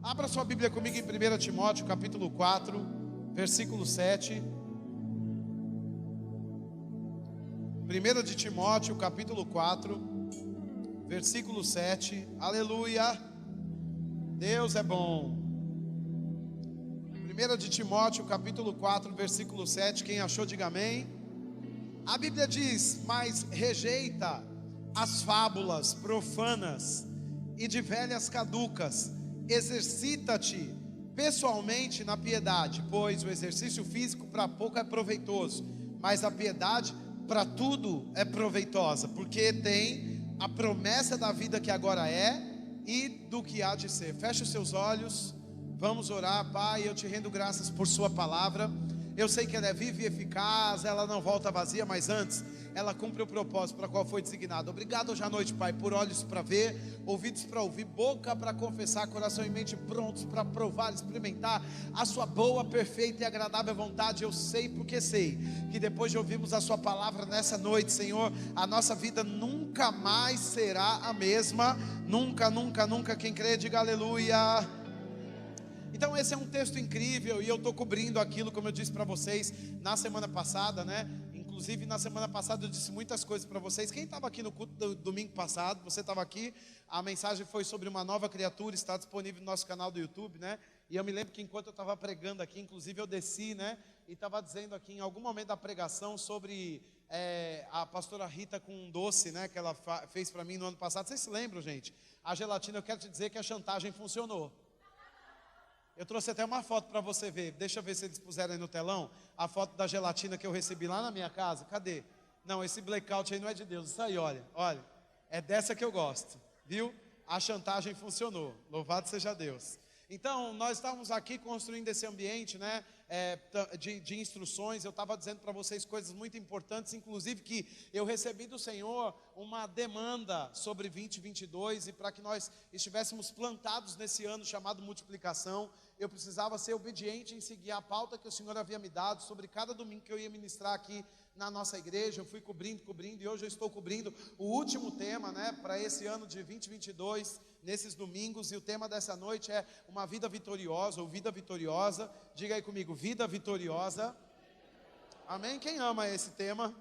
Abra sua Bíblia comigo em 1 Timóteo, capítulo 4, versículo 7. 1 de Timóteo, capítulo 4, versículo 7. Aleluia! Deus é bom. 1 de Timóteo, capítulo 4, versículo 7. Quem achou, diga amém. A Bíblia diz: mas rejeita as fábulas profanas e de velhas caducas. Exercita-te pessoalmente na piedade, pois o exercício físico para pouco é proveitoso, mas a piedade para tudo é proveitosa, porque tem a promessa da vida que agora é e do que há de ser. Feche os seus olhos, vamos orar. Pai, eu te rendo graças por sua palavra. Eu sei que ela é viva e eficaz, ela não volta vazia, mas antes ela cumpre o propósito para qual foi designada. Obrigado hoje à noite, Pai, por olhos para ver, ouvidos para ouvir, boca para confessar, coração e mente prontos para provar, experimentar a sua boa, perfeita e agradável vontade. Eu sei porque sei que depois de ouvirmos a sua palavra nessa noite, Senhor, a nossa vida nunca mais será a mesma. Nunca, nunca, nunca. Quem crê, diga aleluia. Então esse é um texto incrível e eu estou cobrindo aquilo, como eu disse para vocês na semana passada, né? Inclusive na semana passada eu disse muitas coisas para vocês. Quem estava aqui no culto do domingo passado, você estava aqui, a mensagem foi sobre uma nova criatura, está disponível no nosso canal do YouTube, né? E eu me lembro que enquanto eu estava pregando aqui, inclusive eu desci, né? E estava dizendo aqui em algum momento da pregação sobre a pastora Rita com um doce, né? Que ela fez para mim no ano passado. Vocês se lembram, gente? A gelatina, eu quero te dizer que a chantagem funcionou. Eu trouxe até uma foto para você ver. Deixa eu ver se eles puseram aí no telão a foto da gelatina que eu recebi lá na minha casa. Cadê? Não, esse blackout aí não é de Deus. Isso aí, olha. É dessa que eu gosto, viu? A chantagem funcionou. Louvado seja Deus. Então, nós estávamos aqui construindo esse ambiente, né, de instruções. Eu estava dizendo para vocês coisas muito importantes, inclusive que eu recebi do Senhor uma demanda sobre 2022, e para que nós estivéssemos plantados nesse ano chamado multiplicação, eu precisava ser obediente em seguir a pauta que o Senhor havia me dado sobre cada domingo que eu ia ministrar aqui na nossa igreja. Eu fui cobrindo, e hoje eu estou cobrindo o último tema, né, para esse ano de 2022, nesses domingos, e o tema dessa noite é uma vida vitoriosa, ou vida vitoriosa. Diga aí comigo, vida vitoriosa. Amém? Quem ama esse tema?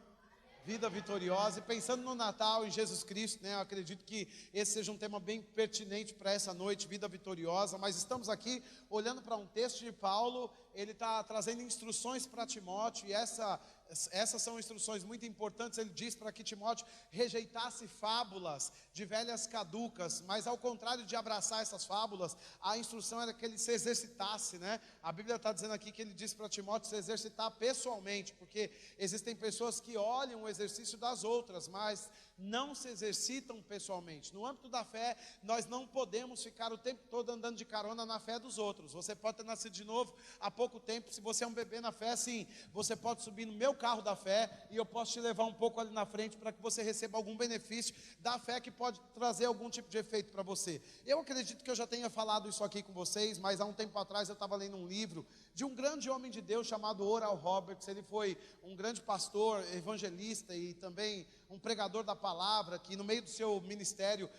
Vida vitoriosa. E pensando no Natal, em Jesus Cristo, né, eu acredito que esse seja um tema bem pertinente para essa noite, vida vitoriosa. Mas estamos aqui olhando para um texto de Paulo. Ele está trazendo instruções para Timóteo, e essas são instruções muito importantes. Ele diz para que Timóteo rejeitasse fábulas de velhas caducas, mas ao contrário de abraçar essas fábulas, a instrução era que ele se exercitasse, né? A Bíblia está dizendo aqui que ele diz para Timóteo se exercitar pessoalmente, porque existem pessoas que olham o exercício das outras, mas não se exercitam pessoalmente. No âmbito da fé, nós não podemos ficar o tempo todo andando de carona na fé dos outros. Você pode ter nascido de novo há pouco tempo, se você é um bebê na fé, sim, você pode subir no meu carro da fé e eu posso te levar um pouco ali na frente para que você receba algum benefício da fé que pode trazer algum tipo de efeito para você. Eu acredito que eu já tenha falado isso aqui com vocês, mas há um tempo atrás eu estava lendo um livro de um grande homem de Deus chamado Oral Roberts. Ele foi um grande pastor, evangelista e também um pregador da palavra, que no meio do seu ministério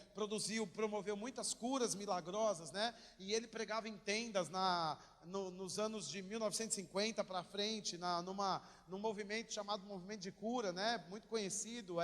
promoveu muitas curas milagrosas, né? E ele pregava em tendas nos anos de 1950 para frente, num movimento chamado Movimento de Cura, né? Muito conhecido,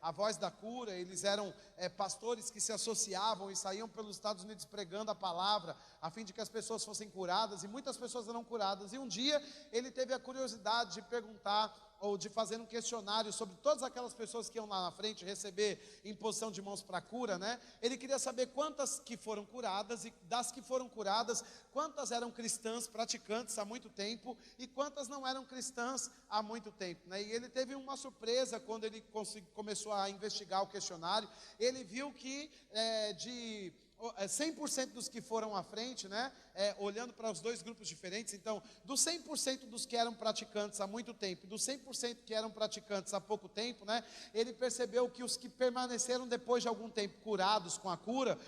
a Voz da Cura. Eles eram pastores que se associavam e saíam pelos Estados Unidos pregando a palavra, a fim de que as pessoas fossem curadas, e muitas pessoas eram curadas. E um dia ele teve a curiosidade de perguntar, ou de fazer um questionário sobre todas aquelas pessoas que iam lá na frente receber imposição de mãos para cura, né? Ele queria saber quantas que foram curadas, e das que foram curadas, quantas eram cristãs praticantes há muito tempo e quantas não eram cristãs há muito tempo, né? E ele teve uma surpresa quando ele começou a investigar o questionário. Ele viu que de 100% dos que foram à frente, né, olhando para os dois grupos diferentes, então, dos 100% dos que eram praticantes há muito tempo, dos 100% que eram praticantes há pouco tempo, né, ele percebeu que os que permaneceram depois de algum tempo curados com a cura,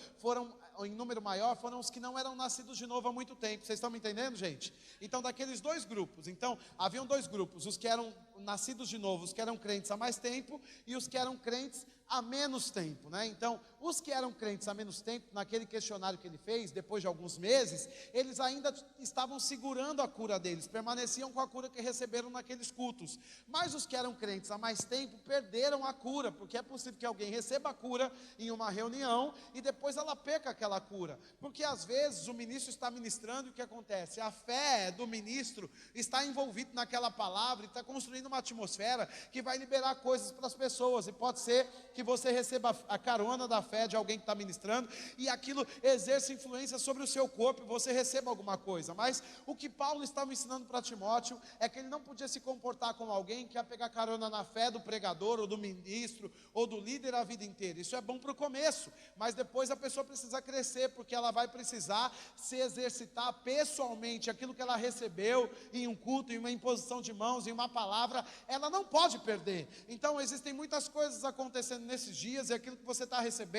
em número maior, foram os que não eram nascidos de novo há muito tempo. Vocês estão me entendendo, gente? Então, daqueles dois grupos, então, haviam dois grupos: os que eram nascidos de novo, os que eram crentes há mais tempo e os que eram crentes há menos tempo, né? Então, os que eram crentes há menos tempo, naquele questionário que ele fez, depois de alguns meses, eles ainda estavam segurando a cura deles, permaneciam com a cura que receberam naqueles cultos. Mas os que eram crentes há mais tempo perderam a cura, porque é possível que alguém receba a cura em uma reunião e depois ela perca aquela cura, porque às vezes o ministro está ministrando e o que acontece? A fé do ministro está envolvido naquela palavra e está construindo uma atmosfera que vai liberar coisas para as pessoas, e pode ser que você receba a carona da fé de alguém que está ministrando, e aquilo exerce influência sobre o seu corpo, e você receba alguma coisa. Mas o que Paulo estava ensinando para Timóteo, é que ele não podia se comportar como alguém que ia pegar carona na fé do pregador, ou do ministro, ou do líder a vida inteira. Isso é bom para o começo, mas depois a pessoa precisa crescer, porque ela vai precisar se exercitar pessoalmente, aquilo que ela recebeu em um culto, em uma imposição de mãos, em uma palavra, ela não pode perder. Então existem muitas coisas acontecendo nesses dias, e aquilo que você está recebendo,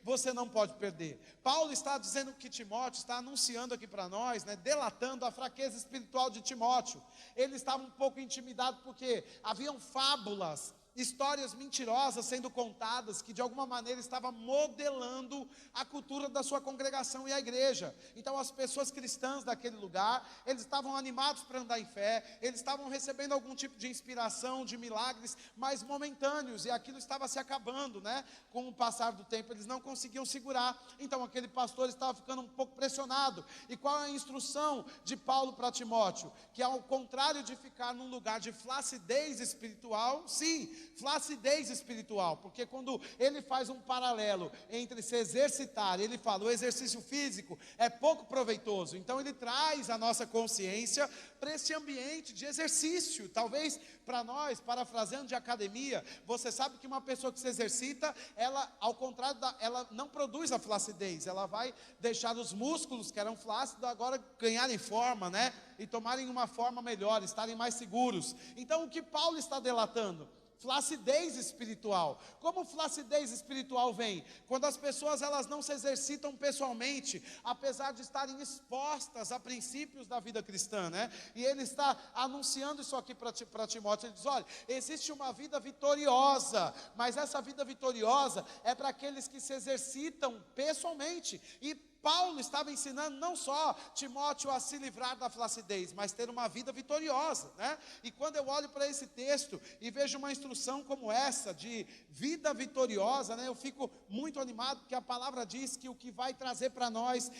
você não pode perder. Paulo está dizendo que Timóteo, está anunciando aqui para nós, né, delatando a fraqueza espiritual de Timóteo. Ele estava um pouco intimidado, porque haviam fábulas, histórias mentirosas sendo contadas, que de alguma maneira estava modelando a cultura da sua congregação e a igreja. Então as pessoas cristãs daquele lugar, eles estavam animados para andar em fé, eles estavam recebendo algum tipo de inspiração, de milagres, mas momentâneos, e aquilo estava se acabando, né? Com o passar do tempo, eles não conseguiam segurar. Então aquele pastor estava ficando um pouco pressionado. E qual é a instrução de Paulo para Timóteo? Que ao contrário de ficar num lugar de flacidez espiritual, sim, flacidez espiritual, porque quando ele faz um paralelo entre se exercitar, ele fala, o exercício físico é pouco proveitoso, então ele traz a nossa consciência para esse ambiente de exercício. Talvez para nós, parafraseando de academia, você sabe que uma pessoa que se exercita, ela, ao contrário, ela não produz a flacidez, ela vai deixar os músculos que eram flácidos agora ganharem forma, né? E tomarem uma forma melhor, estarem mais seguros. Então o que Paulo está delatando? Flacidez espiritual. Como flacidez espiritual vem? Quando as pessoas elas não se exercitam pessoalmente, apesar de estarem expostas a princípios da vida cristã, né? E ele está anunciando isso aqui para Timóteo. Ele diz, olha, existe uma vida vitoriosa, mas essa vida vitoriosa é para aqueles que se exercitam pessoalmente. E Paulo estava ensinando não só Timóteo a se livrar da flacidez, mas ter uma vida vitoriosa, né? E quando eu olho para esse texto e vejo uma instrução como essa, de vida vitoriosa, né? Eu fico muito animado, porque a palavra diz que o que vai trazer para nós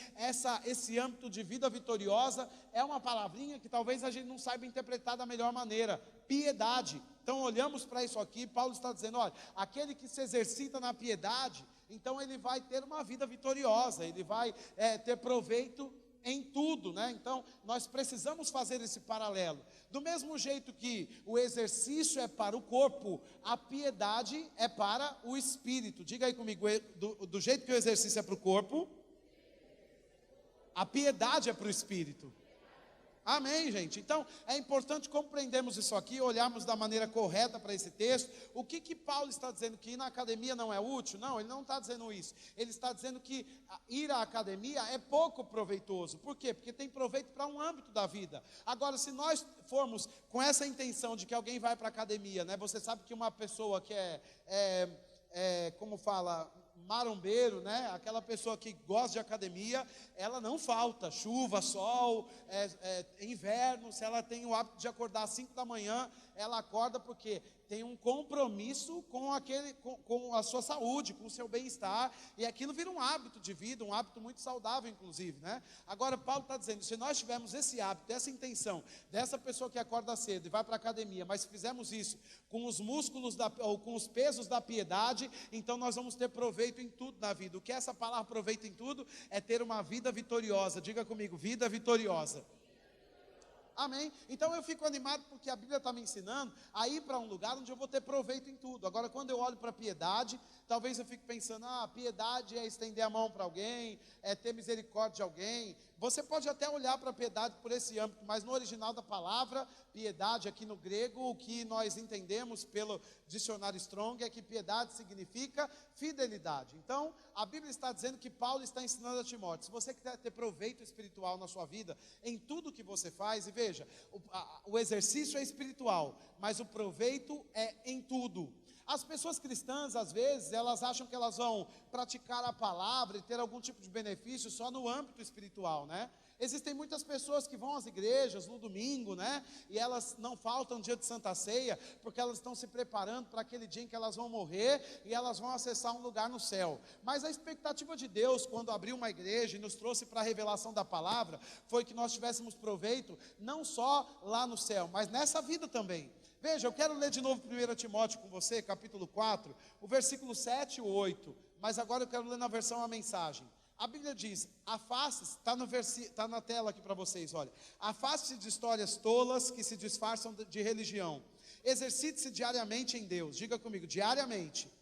esse âmbito de vida vitoriosa é uma palavrinha que talvez a gente não saiba interpretar da melhor maneira: piedade. Então olhamos para isso aqui, Paulo está dizendo, olha, aquele que se exercita na piedade, então ele vai ter uma vida vitoriosa, ele vai ter proveito em tudo, né? Então nós precisamos fazer esse paralelo. Do mesmo jeito que o exercício é para o corpo, a piedade é para o espírito. Diga aí comigo, do jeito que o exercício é para o corpo, a piedade é para o espírito. Amém, gente? Então, é importante compreendermos isso aqui, olharmos da maneira correta para esse texto. O que Paulo está dizendo? Que ir na academia não é útil? Não, ele não está dizendo isso. Ele está dizendo que ir à academia é pouco proveitoso. Por quê? Porque tem proveito para um âmbito da vida. Agora, se nós formos com essa intenção de que alguém vai para a academia, né? Você sabe que uma pessoa que como fala, marombeiro, né? Aquela pessoa que gosta de academia, ela não falta, chuva, sol, inverno. Se ela tem o hábito de acordar às 5 da manhã, ela acorda porque tem um compromisso com a sua saúde, com o seu bem-estar, e aquilo vira um hábito de vida, um hábito muito saudável, inclusive, né? Agora, Paulo está dizendo, se nós tivermos esse hábito, essa intenção, dessa pessoa que acorda cedo e vai para a academia, mas se fizermos isso com os músculos, ou com os pesos da piedade, então nós vamos ter proveito em tudo na vida. O que é essa palavra proveito em tudo? É ter uma vida vitoriosa. Diga comigo, vida vitoriosa. Amém? Então eu fico animado porque a Bíblia está me ensinando a ir para um lugar onde eu vou ter proveito em tudo. Agora, quando eu olho para a piedade, talvez eu fique pensando, piedade é estender a mão para alguém, é ter misericórdia de alguém. Você pode até olhar para a piedade por esse âmbito, mas no original da palavra, piedade aqui no grego, o que nós entendemos pelo dicionário Strong é que piedade significa fidelidade. Então, a Bíblia está dizendo que Paulo está ensinando a Timóteo, se você quer ter proveito espiritual na sua vida, em tudo que você faz, e veja, o exercício é espiritual, mas o proveito é em tudo. As pessoas cristãs, às vezes, elas acham que elas vão praticar a palavra e ter algum tipo de benefício só no âmbito espiritual, né? Existem muitas pessoas que vão às igrejas no domingo, né? E elas não faltam no dia de Santa Ceia, porque elas estão se preparando para aquele dia em que elas vão morrer e elas vão acessar um lugar no céu. Mas a expectativa de Deus, quando abriu uma igreja e nos trouxe para a revelação da palavra, foi que nós tivéssemos proveito, não só lá no céu, mas nessa vida também. Veja, eu quero ler de novo 1 Timóteo com você, capítulo 4, o versículo 7 e 8, mas agora eu quero ler na versão a mensagem. A Bíblia diz, afaste-se, está na tela aqui para vocês, olha. Afaste-se de histórias tolas que se disfarçam de religião. Exercite-se diariamente em Deus. Diga comigo, diariamente.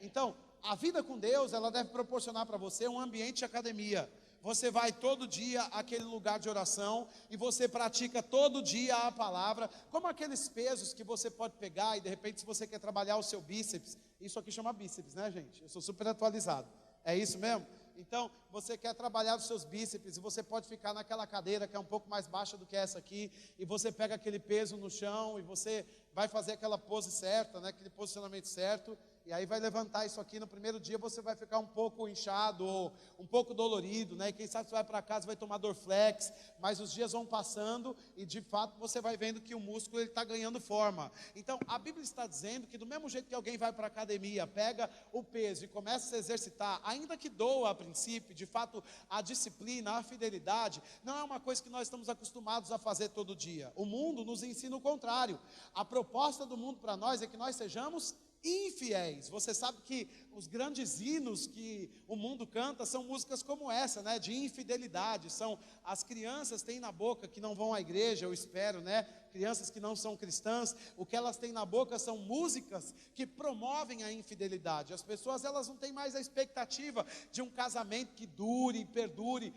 Então, a vida com Deus, ela deve proporcionar para você um ambiente de academia. Você vai todo dia àquele lugar de oração e você pratica todo dia a palavra, como aqueles pesos que você pode pegar e de repente se você quer trabalhar o seu bíceps, isso aqui chama bíceps, né, gente? Eu sou super atualizado, é isso mesmo? Então, você quer trabalhar os seus bíceps e você pode ficar naquela cadeira que é um pouco mais baixa do que essa aqui, e você pega aquele peso no chão e você vai fazer aquela pose certa, né, aquele posicionamento certo, e aí vai levantar isso aqui. No primeiro dia você vai ficar um pouco inchado ou um pouco dolorido, né? E quem sabe você vai para casa, vai tomar Dorflex, mas os dias vão passando e de fato você vai vendo que o músculo está ganhando forma. Então a Bíblia está dizendo que do mesmo jeito que alguém vai para a academia, pega o peso e começa a se exercitar, ainda que doa a princípio, de fato a disciplina, a fidelidade, não é uma coisa que nós estamos acostumados a fazer todo dia. O mundo nos ensina o contrário. A proposta do mundo para nós é que nós sejamos infiéis. Você sabe que os grandes hinos que o mundo canta são músicas como essa, né, de infidelidade. São as crianças têm na boca que não vão à igreja, eu espero, né, crianças que não são cristãs, o que elas têm na boca são músicas que promovem a infidelidade. As pessoas, elas não têm mais a expectativa de um casamento que dure e perdure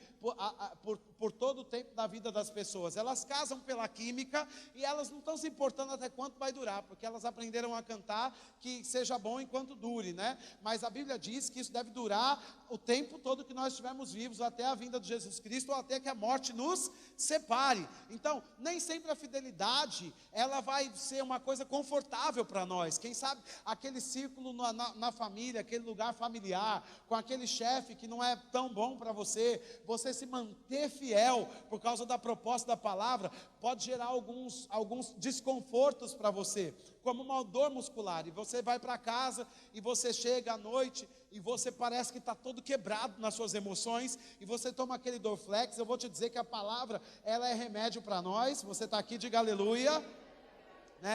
por todo o tempo da vida das pessoas. Elas casam pela química e elas não estão se importando até quanto vai durar, porque elas aprenderam a cantar que seja bom enquanto dure, né? Mas a Bíblia diz que isso deve durar o tempo todo que nós estivermos vivos, até a vinda de Jesus Cristo, ou até que a morte nos separe. Então, nem sempre a fidelidade, ela vai ser uma coisa confortável para nós. Quem sabe aquele círculo na família, aquele lugar familiar, com aquele chefe que não é tão bom para você, você se manter fiel por causa da proposta da palavra, pode gerar alguns desconfortos para você, como uma dor muscular, e você vai para casa, e você chega à noite, e você parece que está todo quebrado nas suas emoções, e você toma aquele Dorflex. Eu vou te dizer que a palavra, ela é remédio para nós. Você está aqui, diga aleluia.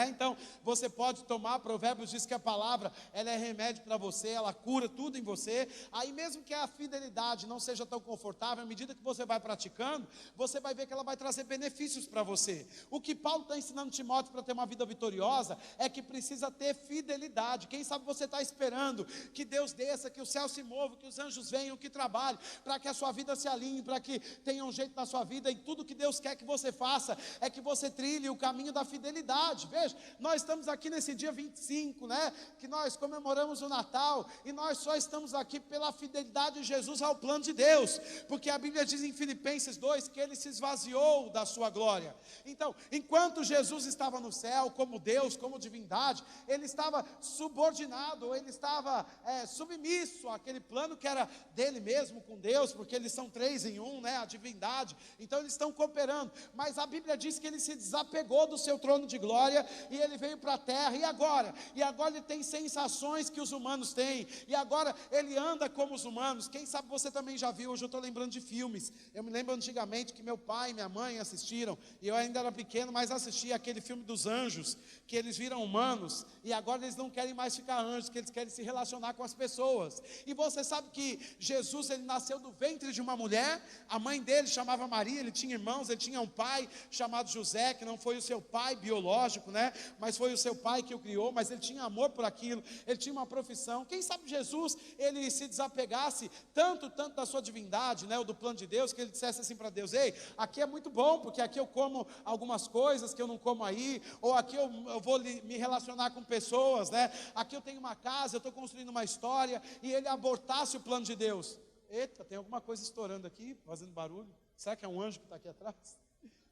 Então você pode tomar. Provérbios diz que a palavra, ela é remédio para você, ela cura tudo em você. Aí mesmo que a fidelidade não seja tão confortável, à medida que você vai praticando, você vai ver que ela vai trazer benefícios para você. O que Paulo está ensinando Timóteo para ter uma vida vitoriosa é que precisa ter fidelidade. Quem sabe você está esperando que Deus desça, que o céu se mova, que os anjos venham, que trabalhem, para que a sua vida se alinhe, para que tenha um jeito na sua vida, e tudo que Deus quer que você faça é que você trilhe o caminho da fidelidade. Veja, nós estamos aqui nesse dia 25, né, que nós comemoramos o Natal, e nós só estamos aqui pela fidelidade de Jesus ao plano de Deus, porque a Bíblia diz em Filipenses 2, que ele se esvaziou da sua glória. Então, enquanto Jesus estava no céu, como Deus, como divindade, ele estava subordinado, ele estava submisso àquele plano que era dele mesmo com Deus, porque eles são três em um, né, a divindade, então eles estão cooperando. Mas a Bíblia diz que ele se desapegou do seu trono de glória, e ele veio para a terra. E agora ele tem sensações que os humanos têm, e agora ele anda como os humanos. Quem sabe você também já viu. Hoje eu estou lembrando de filmes. Eu me lembro antigamente que meu pai e minha mãe assistiram, e eu ainda era pequeno, mas assistia aquele filme dos anjos, que eles viram humanos, e agora eles não querem mais ficar anjos, que eles querem se relacionar com as pessoas. E você sabe que Jesus, ele nasceu do ventre de uma mulher. A mãe dele chamava Maria, ele tinha irmãos, ele tinha um pai chamado José, que não foi o seu pai biológico, né? Mas foi o seu pai que o criou, mas ele tinha amor por aquilo, ele tinha uma profissão. Quem sabe Jesus, ele se desapegasse tanto da sua divindade, né? Ou do plano de Deus, que ele dissesse assim para Deus: ei, aqui é muito bom, porque aqui eu como algumas coisas que eu não como aí, ou aqui eu vou me relacionar com pessoas, né? Aqui eu tenho uma casa, eu estou construindo uma história, e ele abortasse o plano de Deus. Eita, tem alguma coisa estourando aqui, fazendo barulho. Será que é um anjo que está aqui atrás?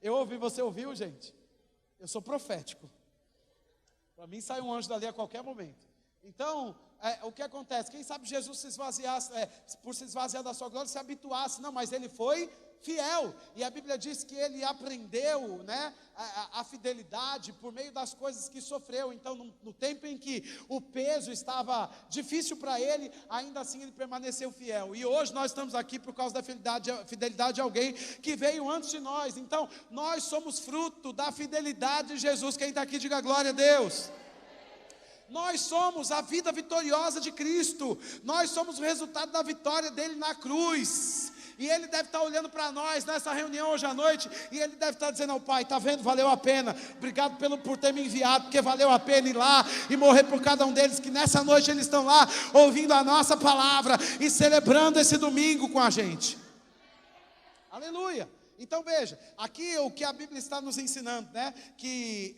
Eu ouvi, você ouviu, gente? Eu sou profético. Para mim sai um anjo dali a qualquer momento. Então, o que acontece? Quem sabe Jesus se esvaziasse, por se esvaziar da sua glória, se habituasse. Não, mas ele foi fiel. E a Bíblia diz que ele aprendeu, né, a fidelidade por meio das coisas que sofreu. Então, no tempo em que o peso estava difícil para ele, ainda assim ele permaneceu fiel. E hoje nós estamos aqui por causa da fidelidade de alguém que veio antes de nós. Então, nós somos fruto da fidelidade de Jesus. Quem está aqui, diga glória a Deus. Nós somos a vida vitoriosa de Cristo. Nós somos o resultado da vitória dele na cruz. E ele deve estar olhando para nós nessa reunião hoje à noite, e ele deve estar dizendo ao Pai: está vendo, valeu a pena, obrigado por ter me enviado, porque valeu a pena ir lá e morrer por cada um deles, que nessa noite eles estão lá, ouvindo a nossa palavra, e celebrando esse domingo com a gente. Aleluia. Então veja, aqui o que a Bíblia está nos ensinando, né? Que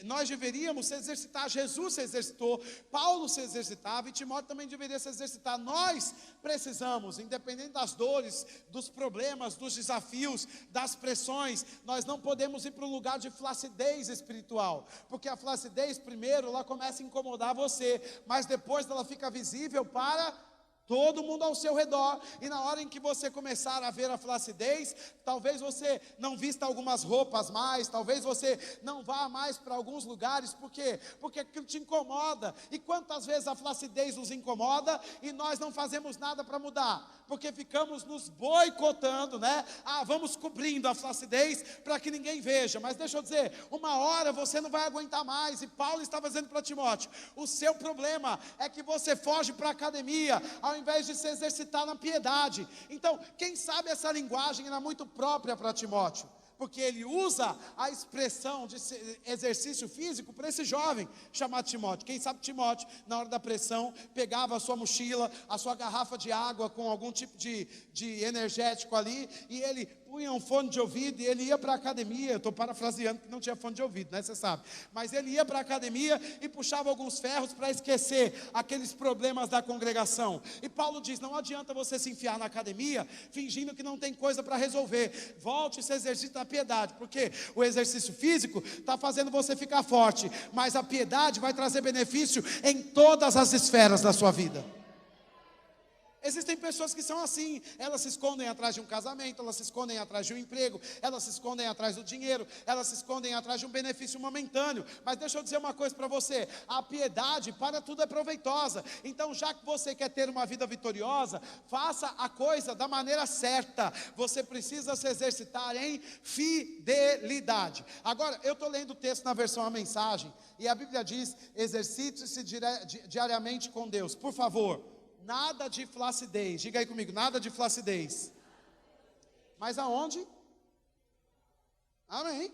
nós deveríamos se exercitar. Jesus se exercitou, Paulo se exercitava, e Timóteo também deveria se exercitar. Nós precisamos, independente das dores, dos problemas, dos desafios, das pressões, nós não podemos ir para um lugar de flacidez espiritual, porque a flacidez, primeiro, ela começa a incomodar você, mas depois ela fica visível para todo mundo ao seu redor. E na hora em que você começar a ver a flacidez, talvez você não vista algumas roupas mais, talvez você não vá mais para alguns lugares. Por quê? Porque aquilo te incomoda. E quantas vezes a flacidez nos incomoda e nós não fazemos nada para mudar? Porque ficamos nos boicotando, né? Vamos cobrindo a flacidez para que ninguém veja. Mas deixa eu dizer, uma hora você não vai aguentar mais. E Paulo estava dizendo para Timóteo: o seu problema é que você foge para a academia, ao invés de se exercitar na piedade. Então, quem sabe essa linguagem era muito própria para Timóteo, porque ele usa a expressão de exercício físico para esse jovem chamado Timóteo. Quem sabe Timóteo, na hora da pressão, pegava a sua mochila, a sua garrafa de água com algum tipo de energético ali, e ele punha um fone de ouvido e ele ia para a academia. Eu estou parafraseando porque não tinha fone de ouvido, né, você sabe. Mas ele ia para a academia e puxava alguns ferros para esquecer aqueles problemas da congregação. E Paulo diz: não adianta você se enfiar na academia fingindo que não tem coisa para resolver. Volte e se exercite na piedade, porque o exercício físico está fazendo você ficar forte, mas a piedade vai trazer benefício em todas as esferas da sua vida. Existem pessoas que são assim, elas se escondem atrás de um casamento, elas se escondem atrás de um emprego, elas se escondem atrás do dinheiro, elas se escondem atrás de um benefício momentâneo. Mas deixa eu dizer uma coisa para você: a piedade para tudo é proveitosa. Então, já que você quer ter uma vida vitoriosa, faça a coisa da maneira certa. Você precisa se exercitar em fidelidade. Agora, eu estou lendo o texto na versão A Mensagem, e a Bíblia diz: exercite-se diariamente com Deus. Por favor, nada de flacidez. Diga aí comigo, nada de flacidez. Mas aonde? Amém.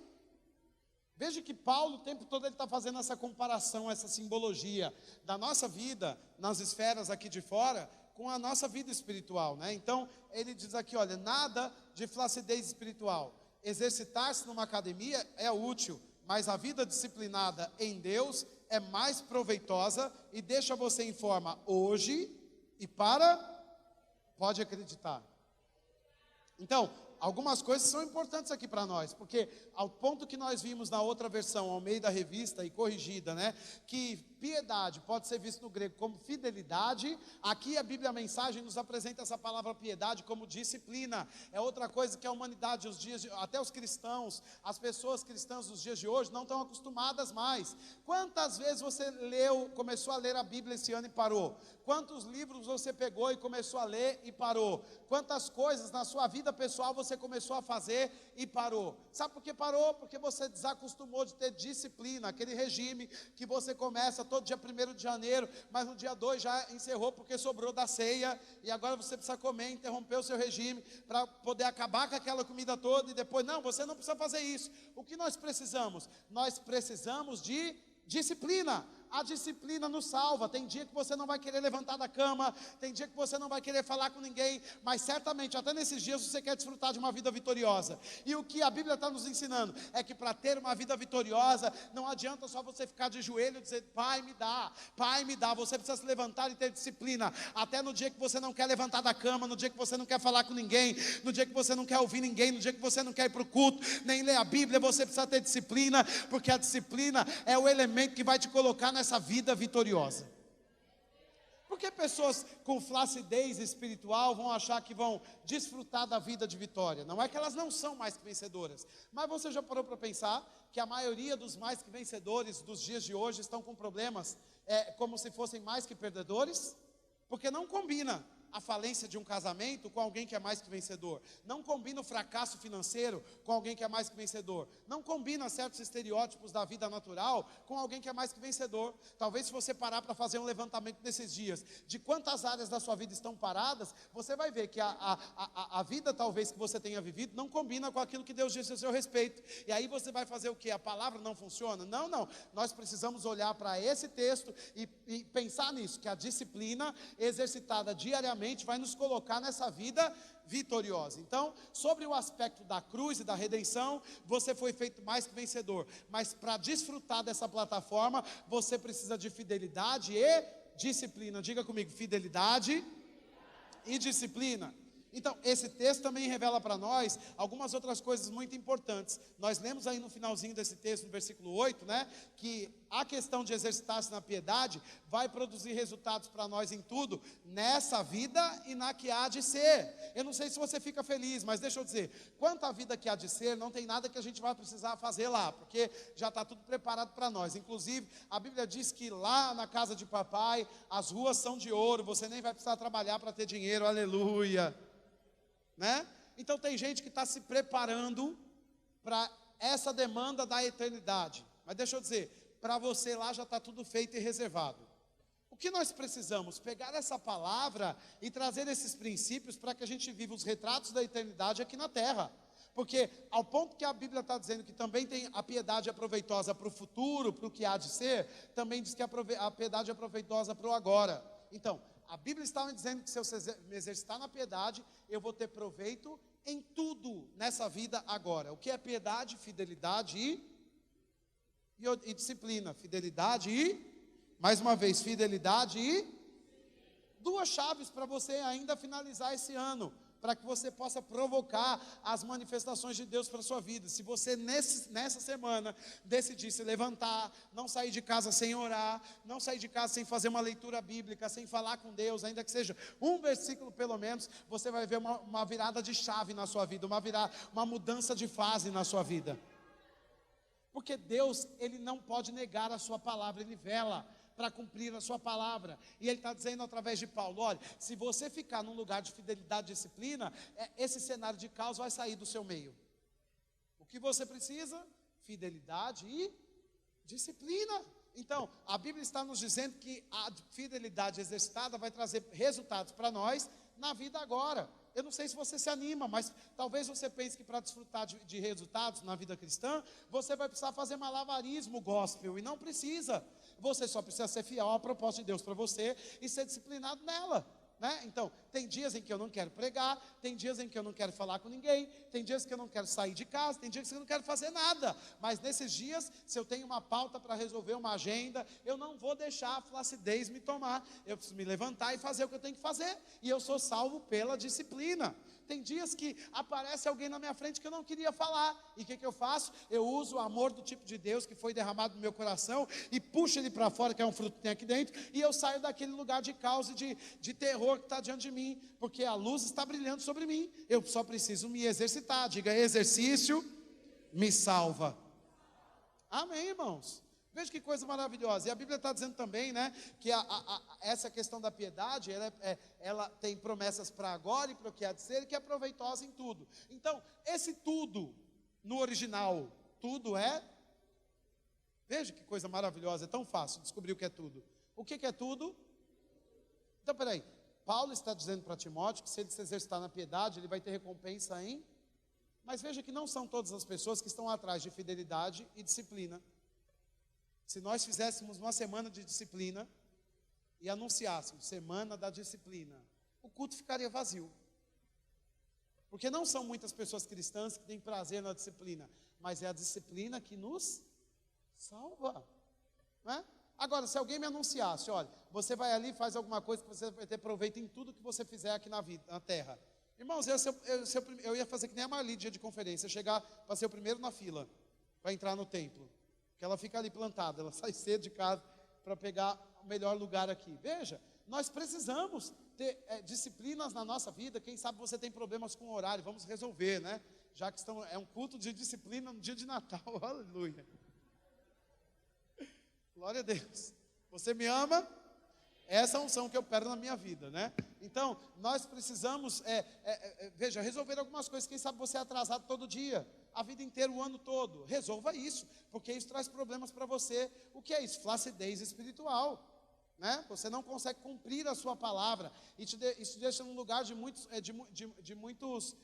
Veja que Paulo, o tempo todo, ele está fazendo essa comparação, essa simbologia da nossa vida nas esferas aqui de fora com a nossa vida espiritual, né? Então, ele diz aqui, olha, nada de flacidez espiritual. Exercitar-se numa academia é útil, mas a vida disciplinada em Deus é mais proveitosa e deixa você em forma hoje e pode acreditar. Então, algumas coisas são importantes aqui para nós, porque ao ponto que nós vimos na outra versão, ao meio da revista e corrigida, né, que piedade pode ser visto no grego como fidelidade, aqui a Bíblia, a Mensagem, nos apresenta essa palavra piedade como disciplina. É outra coisa que a humanidade, até os cristãos, as pessoas cristãs dos dias de hoje não estão acostumadas mais. Quantas vezes você começou a ler a Bíblia esse ano e parou? Quantos livros você pegou e começou a ler e parou? Quantas coisas na sua vida pessoal você começou a fazer e parou? Sabe por que parou? Porque você desacostumou de ter disciplina, aquele regime que você começa todo dia 1º de janeiro, mas no dia 2 já encerrou porque sobrou da ceia, e agora você precisa comer, interromper o seu regime, para poder acabar com aquela comida toda, e depois, não, você não precisa fazer isso. O que nós precisamos? Nós precisamos de disciplina. A disciplina nos salva. Tem dia que você não vai querer levantar da cama, tem dia que você não vai querer falar com ninguém, mas certamente até nesses dias você quer desfrutar de uma vida vitoriosa. E o que a Bíblia está nos ensinando é que para ter uma vida vitoriosa, não adianta só você ficar de joelho e dizer, Pai me dá, Pai me dá. Você precisa se levantar e ter disciplina, até no dia que você não quer levantar da cama, no dia que você não quer falar com ninguém, no dia que você não quer ouvir ninguém, no dia que você não quer ir para o culto, nem ler a Bíblia. Você precisa ter disciplina, porque a disciplina é o elemento que vai te colocar nessa vida vitoriosa. Porque pessoas com flacidez espiritual vão achar que vão desfrutar da vida de vitória? Não é que elas não são mais que vencedoras, mas você já parou para pensar que a maioria dos mais que vencedores dos dias de hoje estão com problemas, como se fossem mais que perdedores? Porque não combina a falência de um casamento com alguém que é mais que vencedor. Não combina o fracasso financeiro com alguém que é mais que vencedor. Não combina certos estereótipos da vida natural com alguém que é mais que vencedor. Talvez se você parar para fazer um levantamento nesses dias, de quantas áreas da sua vida estão paradas, você vai ver que a vida talvez que você tenha vivido não combina com aquilo que Deus disse a seu respeito. E aí você vai fazer o quê? A palavra não funciona? Não. Nós precisamos olhar para esse texto e pensar nisso, que a disciplina exercitada diariamente vai nos colocar nessa vida vitoriosa. Então, sobre o aspecto da cruz e da redenção, você foi feito mais que vencedor, mas para desfrutar dessa plataforma, você precisa de fidelidade e disciplina. Diga comigo, fidelidade e disciplina. Então, esse texto também revela para nós algumas outras coisas muito importantes. Nós lemos aí no finalzinho desse texto, no versículo 8, que a questão de exercitar-se na piedade vai produzir resultados para nós em tudo, nessa vida e na que há de ser. Eu não sei se você fica feliz, mas deixa eu dizer, quanto à vida que há de ser, não tem nada que a gente vai precisar fazer lá, porque já está tudo preparado para nós. Inclusive, a Bíblia diz que lá na casa de papai, as ruas são de ouro, você nem vai precisar trabalhar para ter dinheiro, aleluia. Então tem gente que está se preparando para essa demanda da eternidade. Mas deixa eu dizer, para você lá já está tudo feito e reservado. O que nós precisamos? Pegar essa palavra e trazer esses princípios para que a gente viva os retratos da eternidade aqui na terra. Porque ao ponto que a Bíblia está dizendo que também tem a piedade é proveitosa para o futuro, para o que há de ser, também diz que a piedade é proveitosa para o agora. Então, a Bíblia está me dizendo que se eu me exercitar na piedade, eu vou ter proveito em tudo nessa vida agora. O que é piedade? Fidelidade e disciplina. Fidelidade mais uma vez, fidelidade e duas chaves para você ainda finalizar esse ano, para que você possa provocar as manifestações de Deus para a sua vida. Se você nessa semana decidir se levantar, não sair de casa sem orar, não sair de casa sem fazer uma leitura bíblica, sem falar com Deus, ainda que seja um versículo pelo menos, você vai ver uma virada de chave na sua vida, uma mudança de fase na sua vida. Porque Deus, Ele não pode negar a sua palavra, Ele vela para cumprir a sua palavra. E ele está dizendo através de Paulo, olha, se você ficar num lugar de fidelidade e disciplina, esse cenário de caos vai sair do seu meio. O que você precisa? Fidelidade e disciplina. Então, a Bíblia está nos dizendo que a fidelidade exercitada vai trazer resultados para nós na vida agora. Eu não sei se você se anima, mas talvez você pense que para desfrutar de resultados na vida cristã, você vai precisar fazer malabarismo gospel, e não precisa. Você só precisa ser fiel à proposta de Deus para você e ser disciplinado nela. Então, tem dias em que eu não quero pregar, tem dias em que eu não quero falar com ninguém, tem dias que eu não quero sair de casa, tem dias que eu não quero fazer nada, mas nesses dias, se eu tenho uma pauta para resolver, uma agenda, eu não vou deixar a flacidez me tomar, eu preciso me levantar e fazer o que eu tenho que fazer, e eu sou salvo pela disciplina. Tem dias que aparece alguém na minha frente que eu não queria falar, e o que eu faço? Eu uso o amor do tipo de Deus que foi derramado no meu coração, e puxo ele para fora, que é um fruto que tem aqui dentro, e eu saio daquele lugar de caos e de terror que está diante de mim, porque a luz está brilhando sobre mim. Eu só preciso me exercitar. Diga, exercício me salva. Amém, irmãos? Veja que coisa maravilhosa. E a Bíblia está dizendo também, que essa questão da piedade, ela tem promessas para agora e para o que há de ser, e que é proveitosa em tudo. Então, esse tudo, no original, tudo é Veja que coisa maravilhosa, é tão fácil descobrir o que é tudo. O que é tudo? Então, peraí, Paulo está dizendo para Timóteo que se ele se exercitar na piedade, ele vai ter recompensa em... Mas veja que não são todas as pessoas que estão atrás de fidelidade e disciplina. Se nós fizéssemos uma semana de disciplina e anunciássemos semana da disciplina, o culto ficaria vazio. Porque não são muitas pessoas cristãs que têm prazer na disciplina, mas é a disciplina que nos salva, né? Agora, se alguém me anunciasse, olha, você vai ali e faz alguma coisa que você vai ter proveito em tudo que você fizer aqui na vida, na terra. Irmãos, eu ia fazer que nem a Marli, dia de conferência, chegar para ser o primeiro na fila, para entrar no templo. Porque ela fica ali plantada, ela sai cedo de casa para pegar o melhor lugar aqui. Veja, nós precisamos ter disciplinas na nossa vida. Quem sabe você tem problemas com o horário, vamos resolver, né? Já que é um culto de disciplina no dia de Natal, aleluia. Glória a Deus. Você me ama? Essa é a unção que eu quero na minha vida, né? Então, nós precisamos, veja, resolver algumas coisas. Quem sabe você é atrasado todo dia, a vida inteira, o ano todo. Resolva isso, porque isso traz problemas para você. O que é isso? Flacidez espiritual, né? Você não consegue cumprir a sua palavra. E isso deixa num lugar de muitos,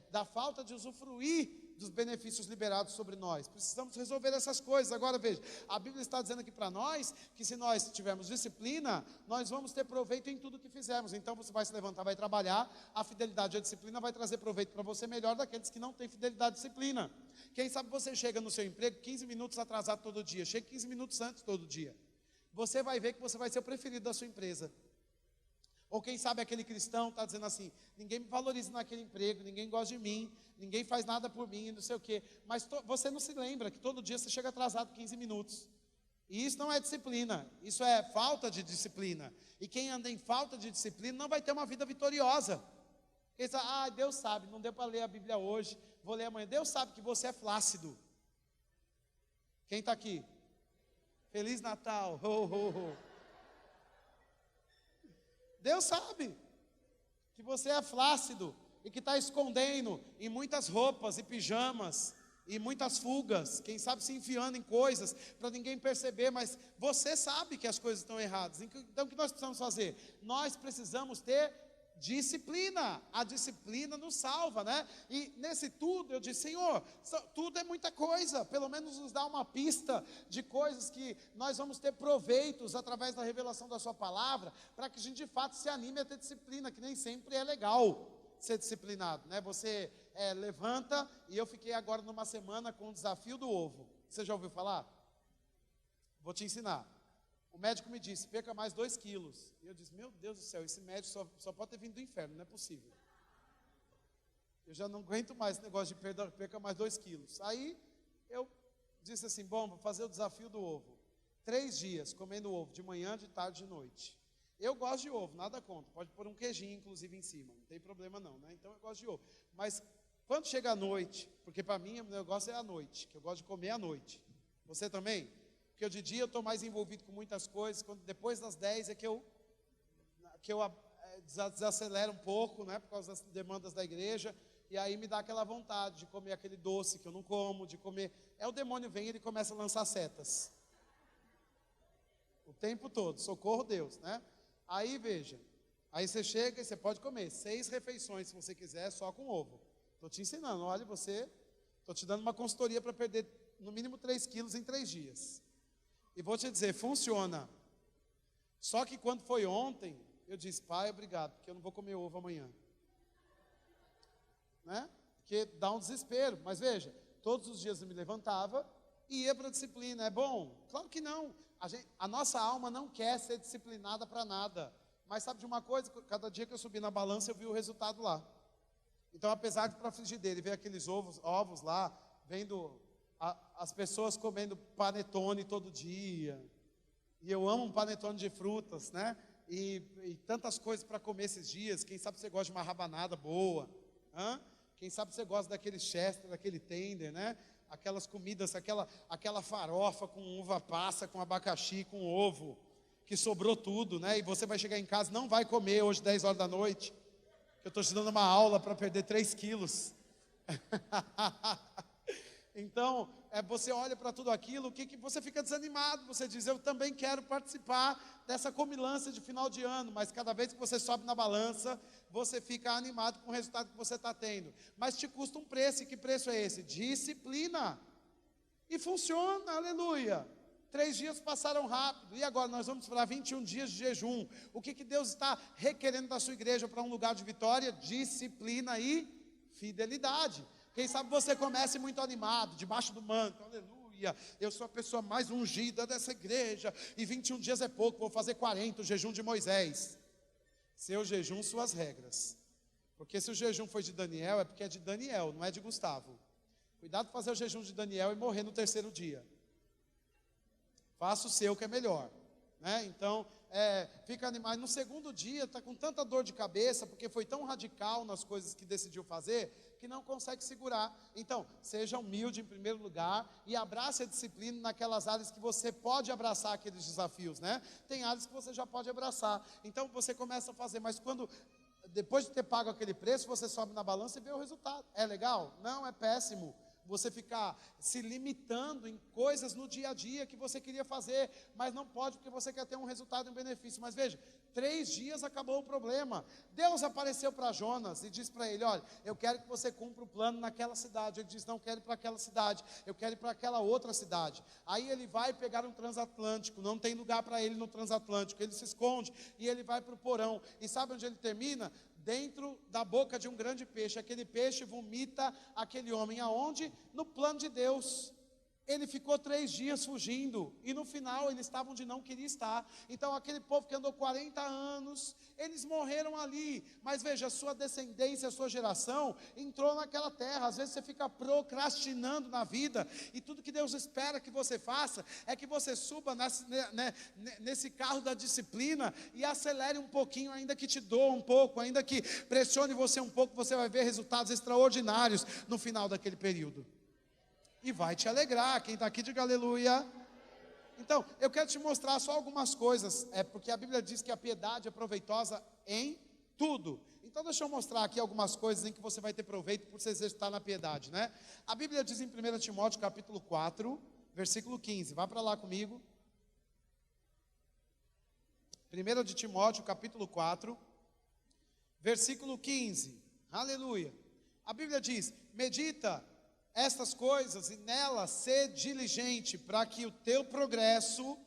da falta de usufruir dos benefícios liberados sobre nós. Precisamos resolver essas coisas. Agora veja, a Bíblia está dizendo aqui para nós, que se nós tivermos disciplina, nós vamos ter proveito em tudo que fizermos. Então você vai se levantar, vai trabalhar, a fidelidade e a disciplina vai trazer proveito para você melhor daqueles que não têm fidelidade e disciplina. Quem sabe você chega no seu emprego 15 minutos atrasado todo dia, chega 15 minutos antes todo dia. Você vai ver que você vai ser o preferido da sua empresa. Ou quem sabe aquele cristão está dizendo assim, ninguém me valoriza naquele emprego, ninguém gosta de mim, ninguém faz nada por mim, não sei o quê. Mas você não se lembra que todo dia você chega atrasado 15 minutos. E isso não é disciplina, isso é falta de disciplina. E quem anda em falta de disciplina não vai ter uma vida vitoriosa. Ele diz, Deus sabe, não deu para ler a Bíblia hoje, vou ler amanhã. Deus sabe que você é flácido. Quem está aqui? Feliz Natal, ho, ho, ho. Deus sabe que você é flácido e que está escondendo em muitas roupas e pijamas e muitas fugas, quem sabe se enfiando em coisas para ninguém perceber, mas você sabe que as coisas estão erradas. Então o que nós precisamos fazer? Nós precisamos ter disciplina. A disciplina nos salva, né? E nesse tudo eu disse, Senhor, tudo é muita coisa, pelo menos nos dá uma pista de coisas que nós vamos ter proveitos através da revelação da sua palavra, para que a gente de fato se anime a ter disciplina, que nem sempre é legal ser disciplinado, né? Você levanta, e eu fiquei agora numa semana com o desafio do ovo. Você já ouviu falar? Vou te ensinar. O médico me disse, perca mais 2 quilos. E eu disse, meu Deus do céu, esse médico só pode ter vindo do inferno, não é possível. Eu já não aguento mais esse negócio de perca mais 2 quilos. Aí eu disse assim, bom, vou fazer o desafio do ovo. 3 dias comendo ovo, de manhã, de tarde, de noite. Eu gosto de ovo, nada contra. Pode pôr um queijinho, inclusive, em cima. Não tem problema não, né? Então eu gosto de ovo. Mas quando chega a noite, porque para mim o negócio é a noite, que eu gosto de comer à noite. Você também? Porque de dia eu estou mais envolvido com muitas coisas, depois das 10 é que eu desacelero um pouco, né, por causa das demandas da igreja, e aí me dá aquela vontade de comer aquele doce que eu não como, de comer, o demônio vem e ele começa a lançar setas, o tempo todo, socorro Deus, né, aí veja, aí você chega e você pode comer 6 refeições, se você quiser, só com ovo, estou te ensinando, olha estou te dando uma consultoria para perder no mínimo 3 quilos em 3 dias, e vou te dizer, funciona. Só que quando foi ontem, eu disse, pai, obrigado, porque eu não vou comer ovo amanhã. Né? Porque dá um desespero. Mas veja, todos os dias eu me levantava e ia para a disciplina. É bom? Claro que não. A nossa alma não quer ser disciplinada para nada. Mas sabe de uma coisa? Cada dia que eu subi na balança, eu vi o resultado lá. Então, apesar de para frigideira e ver aqueles ovos lá, vendo as pessoas comendo panetone todo dia, e eu amo um panetone de frutas, né? E tantas coisas para comer esses dias. Quem sabe você gosta de uma rabanada boa, quem sabe você gosta daquele chester, daquele tender, né? Aquelas comidas, aquela farofa com uva passa, com abacaxi, com ovo, que sobrou tudo, né? E você vai chegar em casa, não vai comer hoje 10 horas da noite, que eu estou te dando uma aula para perder 3 quilos. Então, você olha para tudo aquilo, que você fica desanimado, você diz, eu também quero participar dessa comilança de final de ano, mas cada vez que você sobe na balança, você fica animado com o resultado que você está tendo, mas te custa um preço, e que preço é esse? Disciplina, e funciona, aleluia. 3 dias passaram rápido, e agora nós vamos para 21 dias de jejum. O que Deus está requerendo da sua igreja para um lugar de vitória? Disciplina e fidelidade. Quem sabe você comece muito animado, debaixo do manto, aleluia, eu sou a pessoa mais ungida dessa igreja, e 21 dias é pouco, vou fazer 40, o jejum de Moisés. Seu jejum, suas regras, porque se o jejum foi de Daniel, é porque é de Daniel, não é de Gustavo. Cuidado com fazer o jejum de Daniel e morrer no 3º dia. Faça o seu que é melhor, né? Então, fica animado. No 2º dia, está com tanta dor de cabeça, porque foi tão radical nas coisas que decidiu fazer, que não consegue segurar. Então, seja humilde em primeiro lugar, e abrace a disciplina naquelas áreas que você pode abraçar aqueles desafios, né? Tem áreas que você já pode abraçar, então você começa a fazer, mas depois de ter pago aquele preço, você sobe na balança e vê o resultado. É legal? Não, é péssimo. Você ficar se limitando em coisas no dia a dia que você queria fazer, mas não pode porque você quer ter um resultado e um benefício. Mas veja, 3 dias acabou o problema. Deus apareceu para Jonas e disse para ele, olha, eu quero que você cumpra o plano naquela cidade. Ele diz, não quero ir para aquela cidade, eu quero ir para aquela outra cidade. Aí ele vai pegar um transatlântico, não tem lugar para ele no transatlântico, ele se esconde e ele vai para o porão. E sabe onde ele termina? Dentro da boca de um grande peixe. Aquele peixe vomita aquele homem. Aonde? No plano de Deus. Ele ficou 3 dias fugindo, e no final ele estava onde não queria estar. Então aquele povo que andou 40 anos, eles morreram ali. Mas veja, a sua descendência, a sua geração entrou naquela terra. Às vezes você fica procrastinando na vida, e tudo que Deus espera que você faça é que você suba nesse carro da disciplina e acelere um pouquinho, ainda que te doa um pouco, ainda que pressione você um pouco, você vai ver resultados extraordinários no final daquele período. E vai te alegrar. Quem está aqui, diga aleluia. Então, eu quero te mostrar só algumas coisas, porque a Bíblia diz que a piedade é proveitosa em tudo. Então, deixa eu mostrar aqui algumas coisas em que você vai ter proveito por você exercitar na piedade, né? A Bíblia diz em 1 Timóteo capítulo 4, versículo 15, vá para lá comigo. 1 de Timóteo capítulo 4, versículo 15, aleluia. A Bíblia diz, medita estas coisas e nelas ser diligente, para que o teu progresso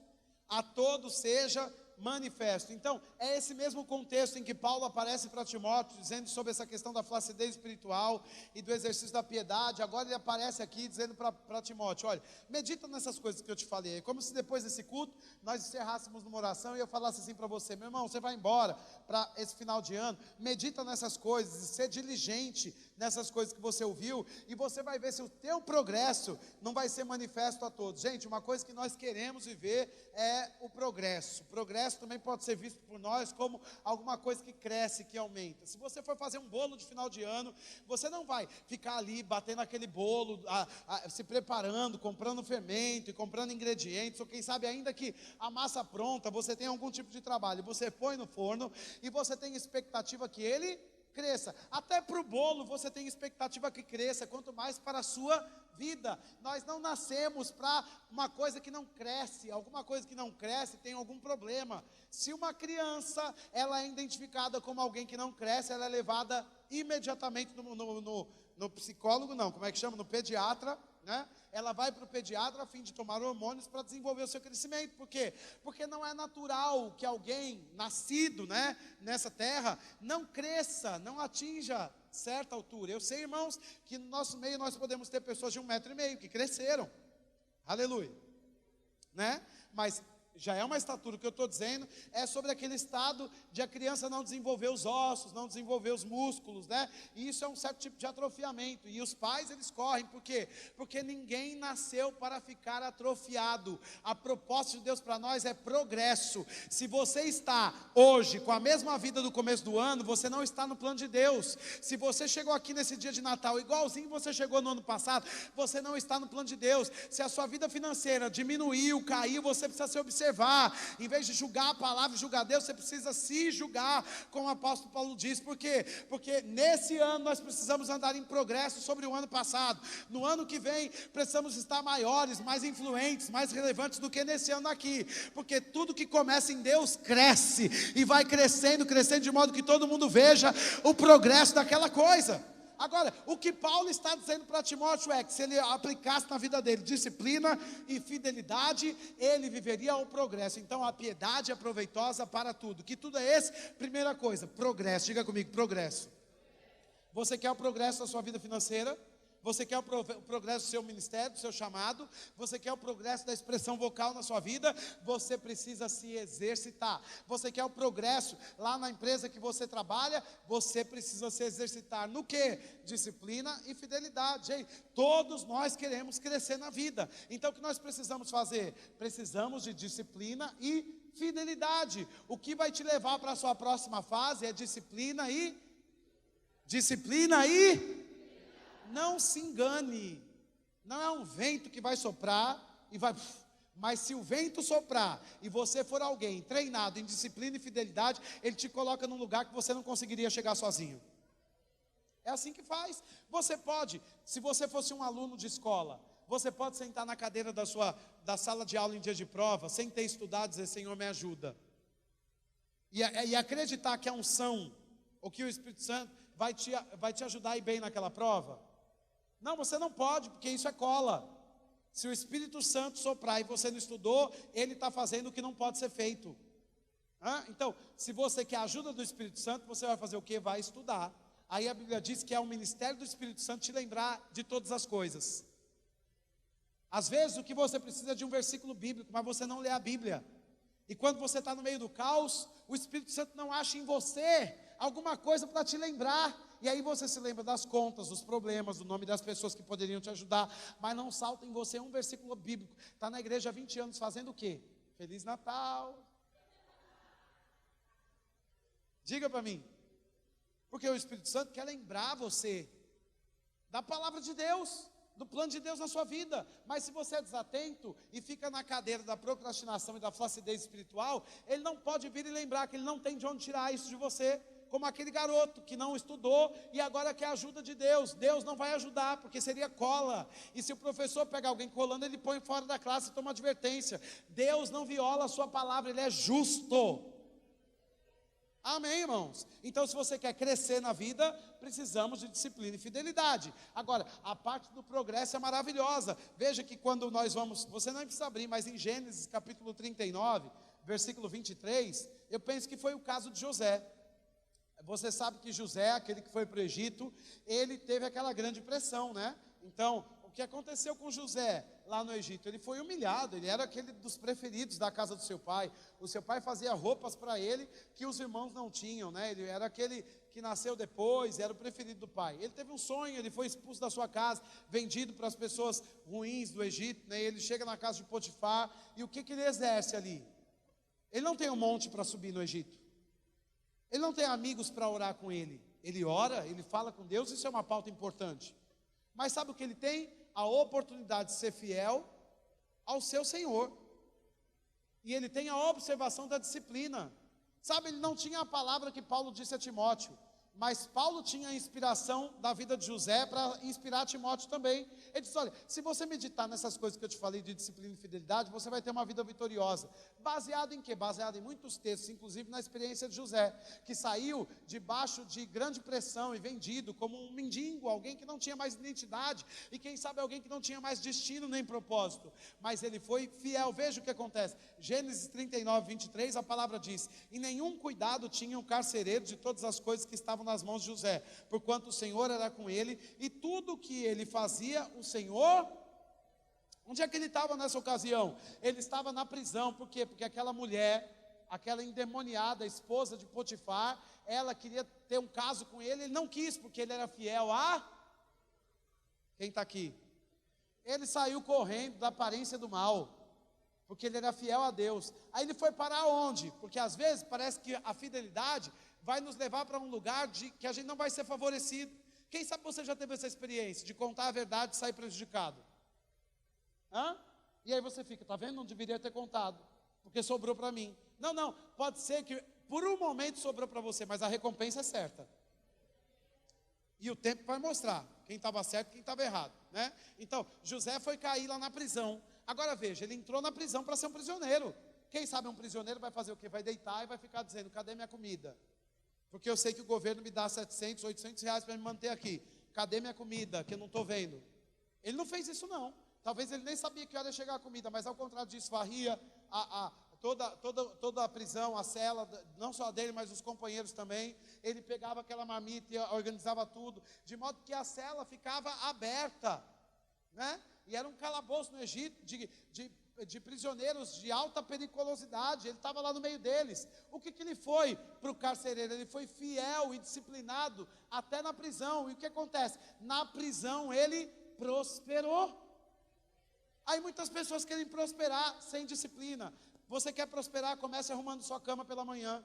a todos seja manifesto. Então, é esse mesmo contexto em que Paulo aparece para Timóteo, dizendo sobre essa questão da flacidez espiritual e do exercício da piedade. Agora ele aparece aqui dizendo para Timóteo, olha, medita nessas coisas que eu te falei. É como se depois desse culto, nós encerrássemos numa oração e eu falasse assim para você, meu irmão, você vai embora para esse final de ano, medita nessas coisas, e ser diligente nessas coisas que você ouviu, e você vai ver se o teu progresso não vai ser manifesto a todos. Gente, uma coisa que nós queremos viver é o progresso. O progresso também pode ser visto por nós como alguma coisa que cresce, que aumenta. Se você for fazer um bolo de final de ano, você não vai ficar ali batendo aquele bolo, se preparando, comprando fermento e comprando ingredientes, ou quem sabe ainda que a massa pronta, você tem algum tipo de trabalho, você põe no forno e você tem expectativa que ele cresça. Até para o bolo você tem expectativa que cresça, quanto mais para a sua vida. Nós não nascemos para uma coisa que não cresce. Alguma coisa que não cresce tem algum problema. Se uma criança ela é identificada como alguém que não cresce, ela é levada imediatamente no psicólogo, não, como é que chama? No pediatra, né? Ela vai para o pediatra a fim de tomar hormônios para desenvolver o seu crescimento. Por quê? Porque não é natural que alguém nascido, né, nessa terra não cresça, não atinja certa altura. Eu sei, irmãos, que no nosso meio nós podemos ter pessoas de 1,5 metro que cresceram, aleluia, né? Mas já é uma estatura. O que eu estou dizendo é sobre aquele estado de a criança não desenvolver os ossos, não desenvolver os músculos, né? E isso é um certo tipo de atrofiamento. E os pais, eles correm, por quê? Porque ninguém nasceu para ficar atrofiado. A proposta de Deus para nós é progresso. Se você está hoje com a mesma vida do começo do ano, você não está no plano de Deus. Se você chegou aqui nesse dia de Natal igualzinho você chegou no ano passado, você não está no plano de Deus. Se a sua vida financeira diminuiu, caiu, você precisa ser observado. observar, em vez de julgar a palavra e julgar Deus, você precisa se julgar, como o apóstolo Paulo diz. Por quê? Porque nesse ano nós precisamos andar em progresso sobre o ano passado. No ano que vem precisamos estar maiores, mais influentes, mais relevantes do que nesse ano aqui, porque tudo que começa em Deus cresce, e vai crescendo, crescendo, de modo que todo mundo veja o progresso daquela coisa. Agora, o que Paulo está dizendo para Timóteo é que se ele aplicasse na vida dele disciplina e fidelidade, ele viveria o progresso. Então a piedade é proveitosa para tudo. Que tudo é esse? Primeira coisa, progresso. Diga comigo, progresso. Você quer o progresso da sua vida financeira? Você quer o progresso do seu ministério, do seu chamado? Você quer o progresso da expressão vocal na sua vida? Você precisa se exercitar. Você quer o progresso lá na empresa que você trabalha? Você precisa se exercitar no quê? Disciplina e fidelidade. Hein? Todos nós queremos crescer na vida. Então o que nós precisamos fazer? Precisamos de disciplina e fidelidade. O que vai te levar para a sua próxima fase é disciplina e não se engane, não é um vento que vai soprar e vai, mas se o vento soprar e você for alguém treinado em disciplina e fidelidade, ele te coloca num lugar que você não conseguiria chegar sozinho. É assim que faz. Você pode, se você fosse um aluno de escola, você pode sentar na cadeira da sala de aula em dia de prova, sem ter estudado, dizer: Senhor, me ajuda, e acreditar que a unção, ou que o Espírito Santo vai te ajudar a ir bem naquela prova. Não, você não pode, porque isso é cola. Se o Espírito Santo soprar e você não estudou, ele está fazendo o que não pode ser feito. Então, se você quer a ajuda do Espírito Santo, você vai fazer o quê? Vai estudar. Aí a Bíblia diz que é o ministério do Espírito Santo te lembrar de todas as coisas. Às vezes o que você precisa é de um versículo bíblico, mas você não lê a Bíblia. E quando você está no meio do caos, o Espírito Santo não acha em você alguma coisa para te lembrar. E aí você se lembra das contas, dos problemas, do nome das pessoas que poderiam te ajudar, mas não salta em você um versículo bíblico. Está na igreja há 20 anos fazendo o quê? Feliz Natal. Diga para mim. Porque o Espírito Santo quer lembrar você da palavra de Deus, do plano de Deus na sua vida. Mas se você é desatento e fica na cadeira da procrastinação e da flacidez espiritual, ele não pode vir e lembrar que ele não tem de onde tirar isso de você. Como aquele garoto que não estudou e agora quer a ajuda de Deus. Deus não vai ajudar, porque seria cola. E se o professor pegar alguém colando, ele põe fora da classe e toma advertência. Deus não viola a sua palavra, ele é justo. Amém, irmãos? Então, se você quer crescer na vida, precisamos de disciplina e fidelidade. Agora, a parte do progresso é maravilhosa. Veja que quando nós vamos, você não precisa abrir, mas em Gênesis capítulo 39, versículo 23, eu penso que foi o caso de José. Você sabe que José, aquele que foi para o Egito, ele teve aquela grande pressão, né? Então, o que aconteceu com José lá no Egito? Ele foi humilhado, ele era aquele dos preferidos da casa do seu pai. O seu pai fazia roupas para ele que os irmãos não tinham, né? Ele era aquele que nasceu depois, era o preferido do pai. Ele teve um sonho, ele foi expulso da sua casa, vendido para as pessoas ruins do Egito, né? Ele chega na casa de Potifar, e o que ele exerce ali? Ele não tem um monte para subir no Egito. Ele não tem amigos para orar com ele. Ele ora, ele fala com Deus, isso é uma pauta importante. Mas sabe o que ele tem? A oportunidade de ser fiel ao seu Senhor. E ele tem a observação da disciplina. Sabe, ele não tinha a palavra que Paulo disse a Timóteo, mas Paulo tinha a inspiração da vida de José para inspirar Timóteo também. Ele disse: olha, se você meditar nessas coisas que eu te falei de disciplina e fidelidade, você vai ter uma vida vitoriosa. Baseado em quê? Baseado em muitos textos, inclusive na experiência de José, que saiu debaixo de grande pressão e vendido como um mendigo, alguém que não tinha mais identidade, e quem sabe alguém que não tinha mais destino nem propósito, mas ele foi fiel. Veja o que acontece, Gênesis 39, 23, a palavra diz: e nenhum cuidado tinha o carcereiro de todas as coisas que estavam nas mãos de José, porquanto o Senhor era com ele, e tudo o que ele fazia, o Senhor... Onde é que ele estava nessa ocasião? Ele estava na prisão. Por quê? Porque aquela mulher, aquela endemoniada esposa de Potifar, ela queria ter um caso com ele, ele não quis, porque ele era fiel a... Quem está aqui? Ele saiu correndo da aparência do mal, porque ele era fiel a Deus. Aí ele foi parar onde? Porque às vezes parece que a fidelidade vai nos levar para um lugar que a gente não vai ser favorecido. Quem sabe você já teve essa experiência de contar a verdade e sair prejudicado? E aí você fica: está vendo? Não deveria ter contado. porque sobrou para mim. Não, não, pode ser que por um momento sobrou para você, mas a recompensa é certa. E o tempo vai mostrar quem estava certo e quem estava errado, né? Então, José foi cair lá na prisão. Agora veja, ele entrou na prisão para ser um prisioneiro. Quem sabe um prisioneiro vai fazer o quê? Vai deitar e vai ficar dizendo, cadê minha comida? Porque eu sei que o governo me dá 700, 800 reais para me manter aqui. Cadê minha comida, que eu não estou vendo? Ele não fez isso não. Talvez ele nem sabia que ia chegar a comida, mas ao contrário disso, varria toda a prisão, a cela, não só dele, mas os companheiros também. Ele pegava aquela marmita e organizava tudo, de modo que a cela ficava aberta, né? E era um calabouço no Egito, de prisioneiros de alta periculosidade. Ele estava lá no meio deles. O que ele foi para o carcereiro? Ele foi fiel e disciplinado até na prisão. E o que acontece? Na prisão ele prosperou. Aí muitas pessoas querem prosperar sem disciplina. Você quer prosperar, comece arrumando sua cama pela manhã.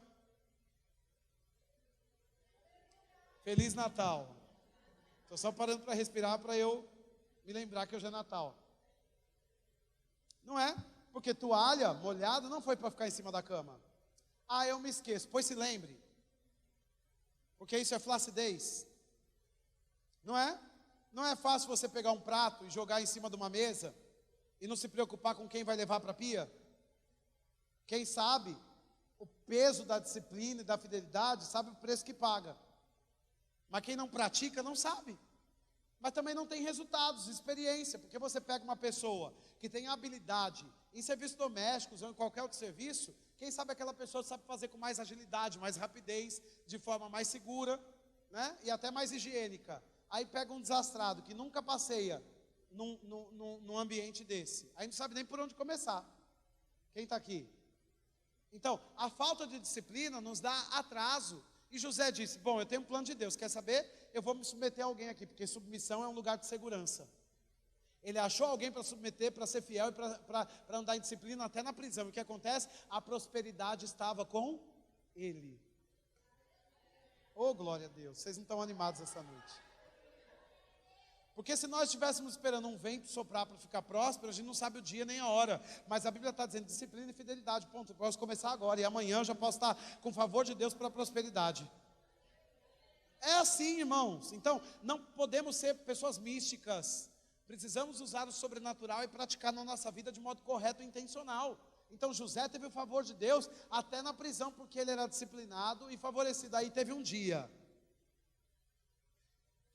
Feliz Natal. Estou só parando para respirar para eu me lembrar que hoje é Natal. Não é? Porque toalha molhada não foi para ficar em cima da cama. Ah, eu me esqueço. Pois se lembre. Porque isso é flacidez. Não é? Não é fácil você pegar um prato e jogar em cima de uma mesa e não se preocupar com quem vai levar para a pia. Quem sabe o peso da disciplina e da fidelidade sabe o preço que paga. Mas quem não pratica não sabe. Mas também não tem resultados, experiência. Porque você pega uma pessoa que tem habilidade em serviços domésticos ou em qualquer outro serviço, quem sabe aquela pessoa sabe fazer com mais agilidade, mais rapidez, de forma mais segura, né? E até mais higiênica. Aí pega um desastrado que nunca passeia num ambiente desse. Aí não sabe nem por onde começar. Quem está aqui? Então, a falta de disciplina nos dá atraso. E José disse, bom, eu tenho um plano de Deus, quer saber? Eu vou me submeter a alguém aqui, porque submissão é um lugar de segurança. Ele achou alguém para submeter, para ser fiel e para andar em disciplina até na prisão. E o que acontece? A prosperidade estava com ele. Oh, glória a Deus, vocês não estão animados essa noite. Porque se nós estivéssemos esperando um vento soprar para ficar próspero, a gente não sabe o dia nem a hora. Mas a Bíblia está dizendo disciplina e fidelidade, ponto. Eu posso começar agora e amanhã eu já posso estar com o favor de Deus para a prosperidade. É assim, irmãos. Então, não podemos ser pessoas místicas. Precisamos usar o sobrenatural e praticar na nossa vida de modo correto e intencional. Então, José teve o favor de Deus até na prisão, porque ele era disciplinado e favorecido. Aí teve um dia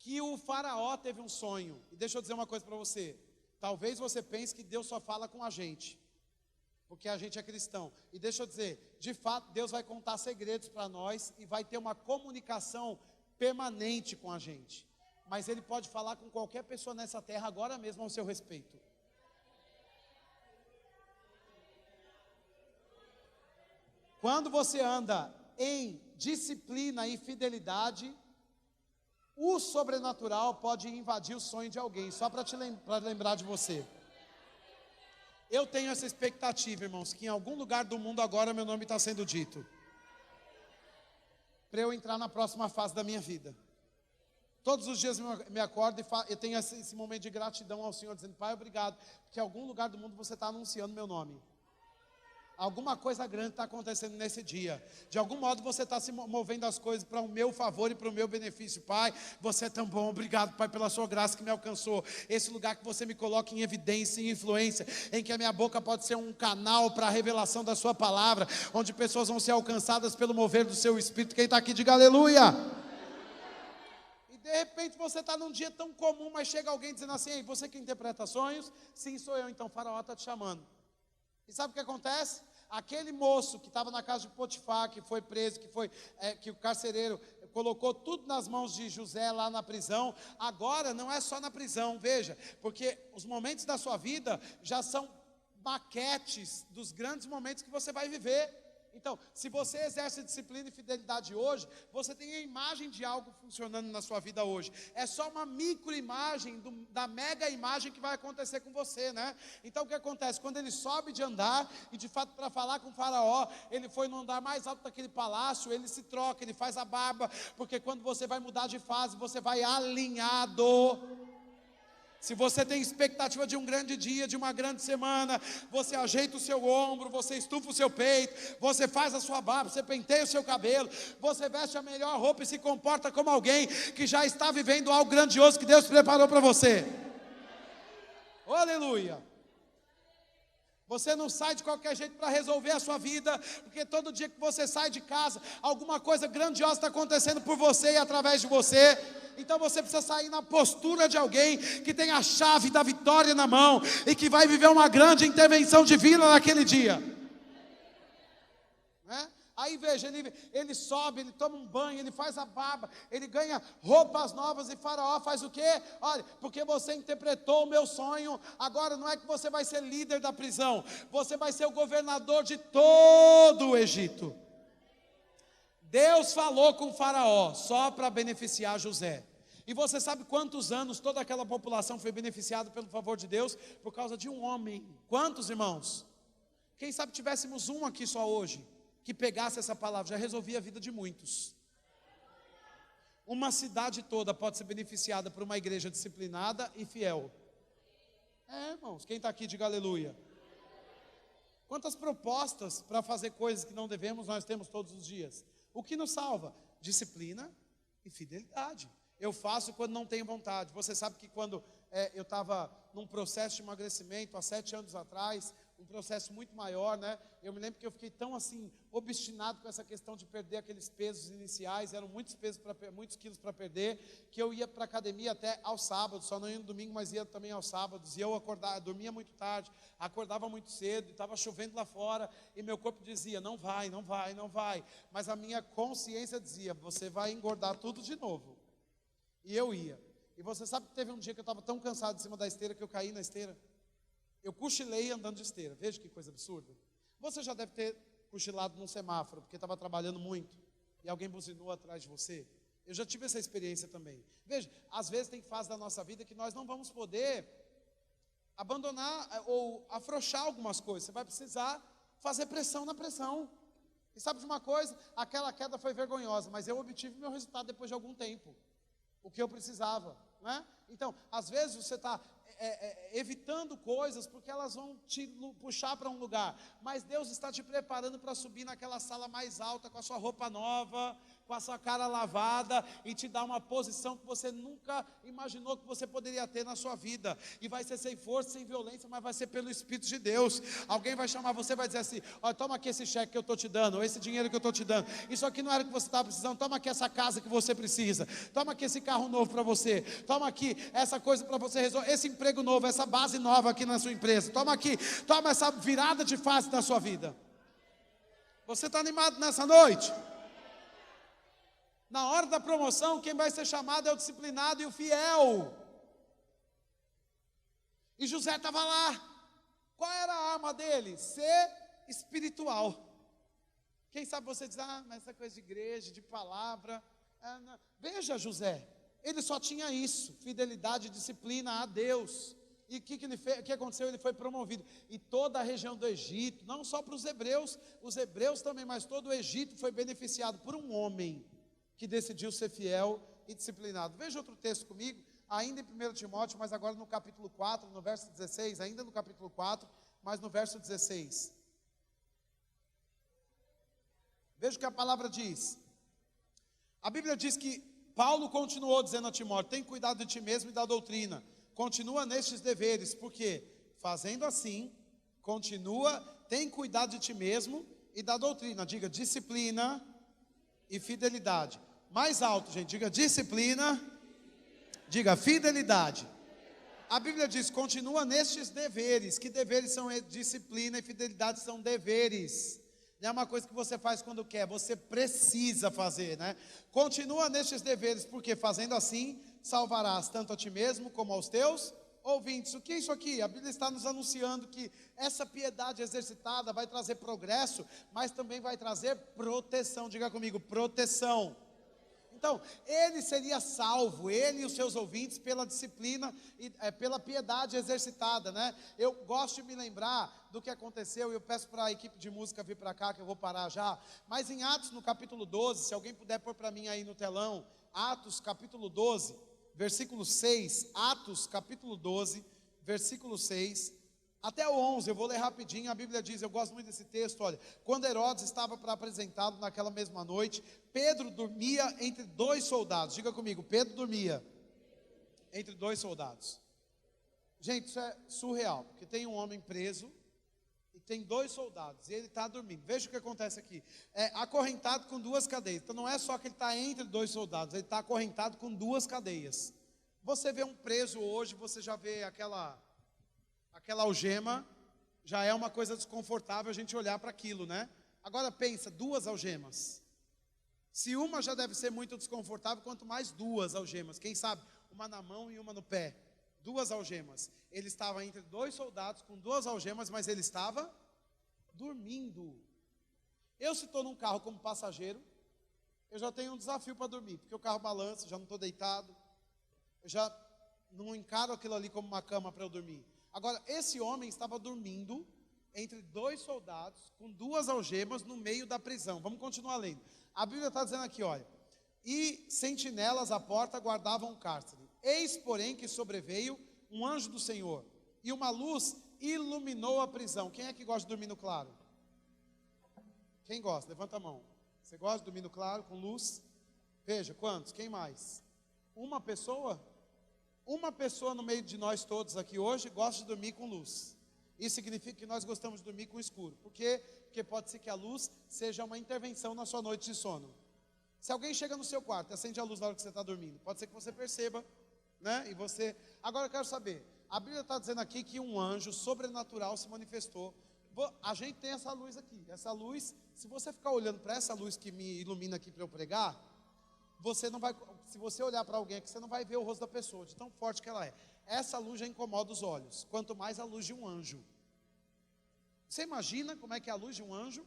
que o faraó teve um sonho. E deixa eu dizer uma coisa para você. Talvez você pense que Deus só fala com a gente, porque a gente é cristão. E deixa eu dizer, de fato, Deus vai contar segredos para nós e vai ter uma comunicação permanente com a gente. Mas Ele pode falar com qualquer pessoa nessa terra agora mesmo ao seu respeito. Quando você anda em disciplina e fidelidade, o sobrenatural pode invadir o sonho de alguém, só para lembrar de você. Eu tenho essa expectativa, irmãos, que em algum lugar do mundo agora meu nome está sendo dito, para eu entrar na próxima fase da minha vida. Todos os dias me acordo e eu tenho esse momento de gratidão ao Senhor, dizendo, Pai, obrigado, porque em algum lugar do mundo você está anunciando meu nome. Alguma coisa grande está acontecendo nesse dia. De algum modo você está se movendo as coisas para o meu favor e para o meu benefício. Pai, você é tão bom. Obrigado, Pai, pela sua graça que me alcançou. Esse lugar que você me coloca em evidência e influência, em que a minha boca pode ser um canal para a revelação da sua palavra, onde pessoas vão ser alcançadas pelo mover do seu Espírito. Quem está aqui, diga aleluia. E de repente você está num dia tão comum, mas chega alguém dizendo assim, ei, você que interpreta sonhos? Sim, sou eu. Então o faraó está te chamando. E sabe o que acontece? Aquele moço que estava na casa de Potifar, que foi preso, que o carcereiro colocou tudo nas mãos de José lá na prisão, agora não é só na prisão, veja, porque os momentos da sua vida já são maquetes dos grandes momentos que você vai viver. Então, se você exerce disciplina e fidelidade hoje, você tem a imagem de algo funcionando na sua vida hoje. É só uma microimagem da mega imagem que vai acontecer com você, né? Então, o que acontece? Quando ele sobe de andar, e de fato para falar com o faraó, ele foi no andar mais alto daquele palácio, ele se troca, ele faz a barba, porque quando você vai mudar de fase, você vai alinhado. Se você tem expectativa de um grande dia, de uma grande semana, você ajeita o seu ombro, você estufa o seu peito, você faz a sua barba, você penteia o seu cabelo, você veste a melhor roupa e se comporta como alguém que já está vivendo algo grandioso que Deus preparou para você. Oh, aleluia! Você não sai de qualquer jeito para resolver a sua vida, porque todo dia que você sai de casa, alguma coisa grandiosa está acontecendo por você e através de você. Então você precisa sair na postura de alguém que tem a chave da vitória na mão e que vai viver uma grande intervenção divina naquele dia. Né? Aí veja, ele sobe, ele toma um banho, ele faz a barba, ele ganha roupas novas e Faraó faz o quê? Olha, porque você interpretou o meu sonho, agora não é que você vai ser líder da prisão, você vai ser o governador de todo o Egito. Deus falou com Faraó só para beneficiar José. E você sabe quantos anos toda aquela população foi beneficiada pelo favor de Deus? Por causa de um homem. Quantos, irmãos? Quem sabe tivéssemos um aqui só hoje que pegasse essa palavra, já resolvia a vida de muitos. Uma cidade toda pode ser beneficiada por uma igreja disciplinada e fiel. Irmãos, quem está aqui, diga aleluia. Quantas propostas para fazer coisas que não devemos nós temos todos os dias? O que nos salva? Disciplina e fidelidade. Eu faço quando não tenho vontade. Você sabe que quando eu estava num processo de emagrecimento, há 7 anos atrás, um processo muito maior, né? Eu me lembro que eu fiquei tão assim, obstinado com essa questão de perder aqueles pesos iniciais, eram muitos quilos para perder, que eu ia para a academia até aos sábados, só não ia no domingo, mas ia também aos sábados, e eu dormia muito tarde, acordava muito cedo, estava chovendo lá fora, e meu corpo dizia, não vai, não vai, não vai, mas a minha consciência dizia, você vai engordar tudo de novo, e eu ia. E você sabe que teve um dia que eu estava tão cansado em cima da esteira, que eu caí na esteira? Eu cochilei andando de esteira. Veja que coisa absurda. Você já deve ter cochilado num semáforo, porque estava trabalhando muito, e alguém buzinou atrás de você. Eu já tive essa experiência também. Veja, às vezes tem fases da nossa vida que nós não vamos poder abandonar ou afrouxar algumas coisas. Você vai precisar fazer pressão na pressão. E sabe de uma coisa? Aquela queda foi vergonhosa, mas eu obtive meu resultado depois de algum tempo. O que eu precisava, né? Então, às vezes você está evitando coisas porque elas vão te puxar para um lugar, mas Deus está te preparando para subir naquela sala mais alta com a sua roupa nova, com a sua cara lavada e te dar uma posição que você nunca imaginou que você poderia ter na sua vida, e vai ser sem força, sem violência, mas vai ser pelo Espírito de Deus. Alguém vai chamar você, vai dizer assim, olha, toma aqui esse cheque que eu estou te dando, ou esse dinheiro que eu estou te dando, isso aqui não era o que você estava precisando, toma aqui essa casa que você precisa, toma aqui esse carro novo para você, toma aqui essa coisa para você resolver, esse emprego novo, essa base nova aqui na sua empresa, toma aqui, toma essa virada de fase da sua vida. Você está animado nessa noite? Na hora da promoção, quem vai ser chamado é o disciplinado e o fiel. E José estava lá. Qual era a arma dele? Ser espiritual. Quem sabe você diz, mas essa coisa de igreja, de palavra. Veja José, ele só tinha isso, fidelidade e disciplina a Deus. E o que aconteceu? Ele foi promovido. E toda a região do Egito, não só para os hebreus também, mas todo o Egito foi beneficiado por um homem que decidiu ser fiel e disciplinado. Veja outro texto comigo, ainda em 1 Timóteo, mas agora no capítulo 4, no verso 16, ainda no capítulo 4, mas no verso 16. Veja o que a palavra diz. A Bíblia diz que Paulo continuou dizendo a Timóteo, tem cuidado de ti mesmo e da doutrina, continua nestes deveres, porque fazendo assim, tem cuidado de ti mesmo e da doutrina, diga disciplina e fidelidade. Mais alto, gente, diga disciplina, diga fidelidade. A Bíblia diz, continua nestes deveres. Que deveres são? Disciplina e fidelidade são deveres. Não é uma coisa que você faz quando quer, você precisa fazer, né? Continua nestes deveres, porque fazendo assim, salvarás tanto a ti mesmo como aos teus ouvintes. O que é isso aqui? A Bíblia está nos anunciando que essa piedade exercitada vai trazer progresso, mas também vai trazer proteção. Diga comigo, proteção. Então, ele seria salvo, ele e os seus ouvintes, pela disciplina e pela piedade exercitada, né? Eu gosto de me lembrar do que aconteceu, e eu peço para a equipe de música vir para cá, que eu vou parar já. Mas em Atos, no capítulo 12, se alguém puder pôr para mim aí no telão, Atos, capítulo 12, versículo 6, Atos capítulo 12, versículo 6, até o 11, eu vou ler rapidinho. A Bíblia diz, eu gosto muito desse texto, olha: quando Herodes estava para apresentá-lo naquela mesma noite, Pedro dormia entre dois soldados. Diga comigo, Pedro dormia entre dois soldados. Gente, isso é surreal, porque tem um homem preso e tem dois soldados, e ele está dormindo. Veja o que acontece aqui: é acorrentado com duas cadeias. Então não é só que ele está entre dois soldados, ele está acorrentado com duas cadeias. Você vê um preso hoje, você já vê aquela algema, já é uma coisa desconfortável a gente olhar para aquilo, né? Agora pensa, duas algemas. Se uma já deve ser muito desconfortável, quanto mais duas algemas. Quem sabe, uma na mão e uma no pé. Duas algemas. Ele estava entre dois soldados com duas algemas, mas ele estava dormindo. Eu, se estou num carro como passageiro, eu já tenho um desafio para dormir, porque o carro balança, já não estou deitado, eu já não encaro aquilo ali como uma cama para eu dormir. Agora, esse homem estava dormindo entre dois soldados com duas algemas no meio da prisão. Vamos continuar lendo. A Bíblia está dizendo aqui, olha: e sentinelas à porta guardavam o cárcere. Eis, porém, que sobreveio um anjo do Senhor, e uma luz iluminou a prisão. Quem é que gosta de dormir no claro? Quem gosta? Levanta a mão. Você gosta de dormir no claro, com luz? Veja, quantos? Quem mais? Uma pessoa? Uma pessoa no meio de nós todos aqui hoje gosta de dormir com luz. Isso significa que nós gostamos de dormir com escuro. Por quê? Porque pode ser que a luz seja uma intervenção na sua noite de sono. Se alguém chega no seu quarto e acende a luz na hora que você está dormindo, pode ser que você perceba, né? E você... Agora eu quero saber, a Bíblia está dizendo aqui que um anjo sobrenatural se manifestou. A gente tem essa luz aqui. Essa luz, se você ficar olhando para essa luz que me ilumina aqui para eu pregar, você não vai... Se você olhar para alguém aqui, você não vai ver o rosto da pessoa, de tão forte que ela é. Essa luz já incomoda os olhos, quanto mais a luz de um anjo. Você imagina como é que é a luz de um anjo?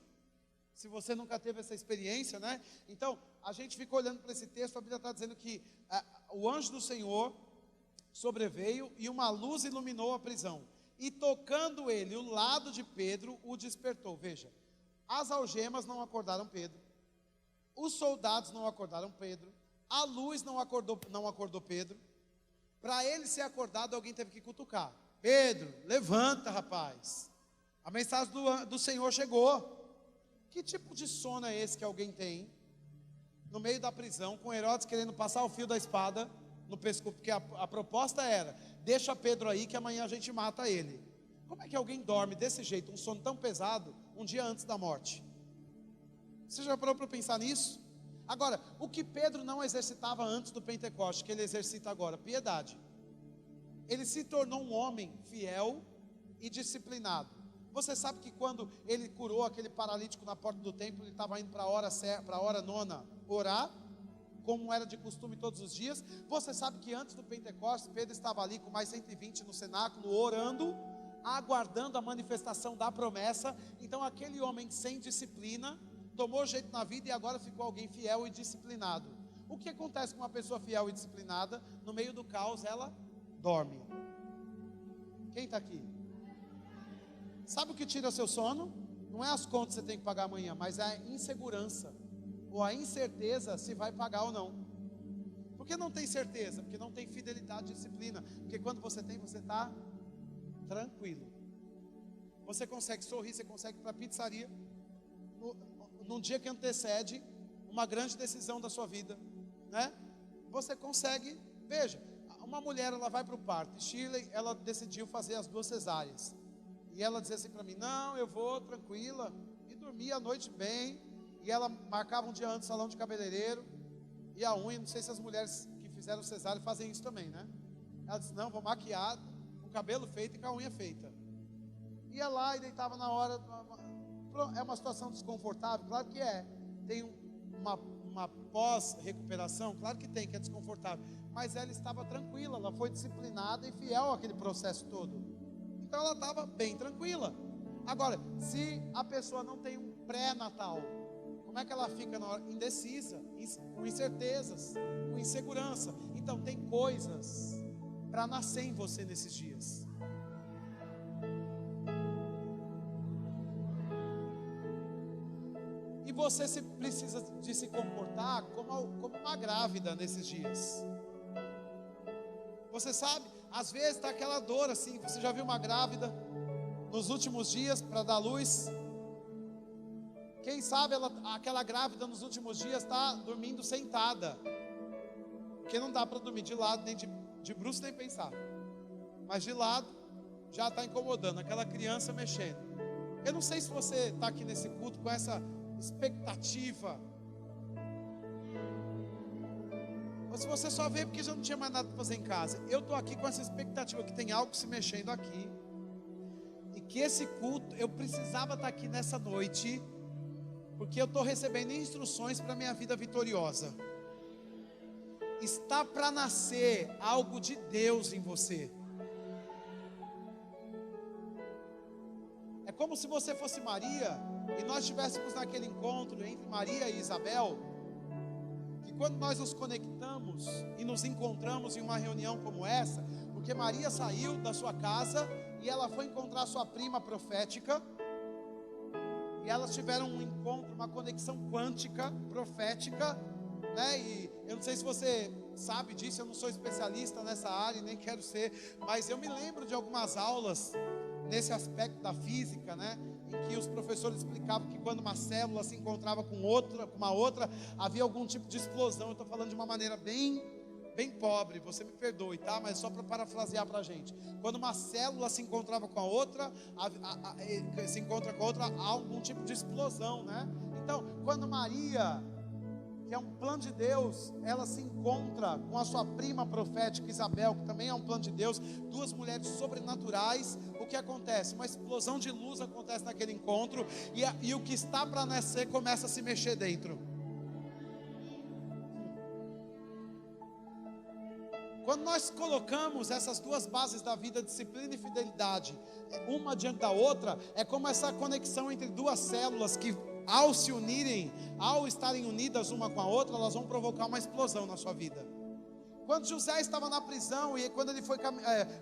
Se você nunca teve essa experiência, né? Então, a gente fica olhando para esse texto, a Bíblia está dizendo que o anjo do Senhor sobreveio e uma luz iluminou a prisão. E tocando ele o lado de Pedro, o despertou. Veja, as algemas não acordaram Pedro, os soldados não acordaram Pedro, a luz não acordou Pedro. Para ele ser acordado, alguém teve que cutucar. Pedro, levanta, rapaz. A mensagem do Senhor chegou. Que tipo de sono é esse que alguém tem no meio da prisão, com Herodes querendo passar o fio da espada no pescoço? Porque a proposta era: deixa Pedro aí que amanhã a gente mata ele. Como é que alguém dorme desse jeito, um sono tão pesado, um dia antes da morte? Você já parou para pensar nisso? Agora, o que Pedro não exercitava antes do Pentecoste, que ele exercita agora? Piedade. Ele se tornou um homem fiel e disciplinado. Você sabe que quando ele curou aquele paralítico na porta do templo, ele estava indo para a hora nona orar, como era de costume todos os dias. Você sabe que antes do Pentecostes, Pedro estava ali com mais 120 no cenáculo, orando, aguardando a manifestação da promessa. Então aquele homem sem disciplina tomou jeito na vida e agora ficou alguém fiel e disciplinado. O que acontece com uma pessoa fiel e disciplinada? No meio do caos ela dorme. Quem está aqui? Sabe o que tira seu sono? Não é as contas que você tem que pagar amanhã, mas é a insegurança, ou a incerteza se vai pagar ou não. Por que não tem certeza? Porque não tem fidelidade e disciplina. Porque quando você tem, você está tranquilo. Você consegue sorrir, você consegue ir para a pizzaria num dia que antecede uma grande decisão da sua vida, né? Você consegue. Veja, uma mulher, ela vai para o parto. Shirley, ela decidiu fazer as 2 cesáreas. E ela dizia assim para mim: não, eu vou tranquila. E dormia a noite bem. E ela marcava um dia antes salão de cabeleireiro. E a unha, não sei se as mulheres que fizeram cesárea fazem isso também, né? Ela disse: não, vou maquiar, com o cabelo feito e com a unha feita. Ia lá e deitava na hora. É uma situação desconfortável? Claro que é. Tem uma pós-recuperação? Claro que tem, que é desconfortável. Mas ela estava tranquila, ela foi disciplinada e fiel àquele processo todo. Então ela estava bem tranquila. Agora, se a pessoa não tem um pré-natal, como é que ela fica na hora? Indecisa, com incertezas, com insegurança. Então tem coisas para nascer em você nesses dias. E você precisa de se comportar como uma grávida nesses dias. Você sabe, às vezes está aquela dor assim. Você já viu uma grávida nos últimos dias para dar luz? Quem sabe aquela grávida nos últimos dias está dormindo sentada, porque não dá para dormir de lado, nem de bruços, nem pensar. Mas de lado já está incomodando, aquela criança mexendo. Eu não sei se você está aqui nesse culto com essa expectativa, ou se você só veio porque já não tinha mais nada para fazer em casa. Eu estou aqui com essa expectativa que tem algo se mexendo aqui, e que esse culto, eu precisava estar aqui nessa noite, porque eu estou recebendo instruções para a minha vida vitoriosa. Está para nascer algo de Deus em você. É como se você fosse Maria, e nós estivéssemos naquele encontro entre Maria e Isabel, que quando nós nos conectamos e nos encontramos em uma reunião como essa, porque Maria saiu da sua casa e ela foi encontrar sua prima profética, e elas tiveram um encontro, uma conexão quântica, profética, né? E eu não sei se você sabe disso, eu não sou especialista nessa área, nem quero ser, mas eu me lembro de algumas aulas nesse aspecto da física, né? Em que os professores explicavam que quando uma célula se encontrava com uma outra, havia algum tipo de explosão. Eu estou falando de uma maneira bem pobre, você me perdoe, tá? Mas só para parafrasear para a gente. Quando uma célula se encontrava com a outra, se encontra com a outra, há algum tipo de explosão, né? Então, quando Maria, que é um plano de Deus, ela se encontra com a sua prima profética Isabel, que também é um plano de Deus, duas mulheres sobrenaturais, o que acontece? Uma explosão de luz acontece naquele encontro, e o que está para nascer começa a se mexer dentro. Quando nós colocamos essas duas bases da vida, disciplina e fidelidade, uma diante da outra, é como essa conexão entre duas células que, ao se unirem, ao estarem unidas uma com a outra, elas vão provocar uma explosão na sua vida. Quando José estava na prisão, e quando ele foi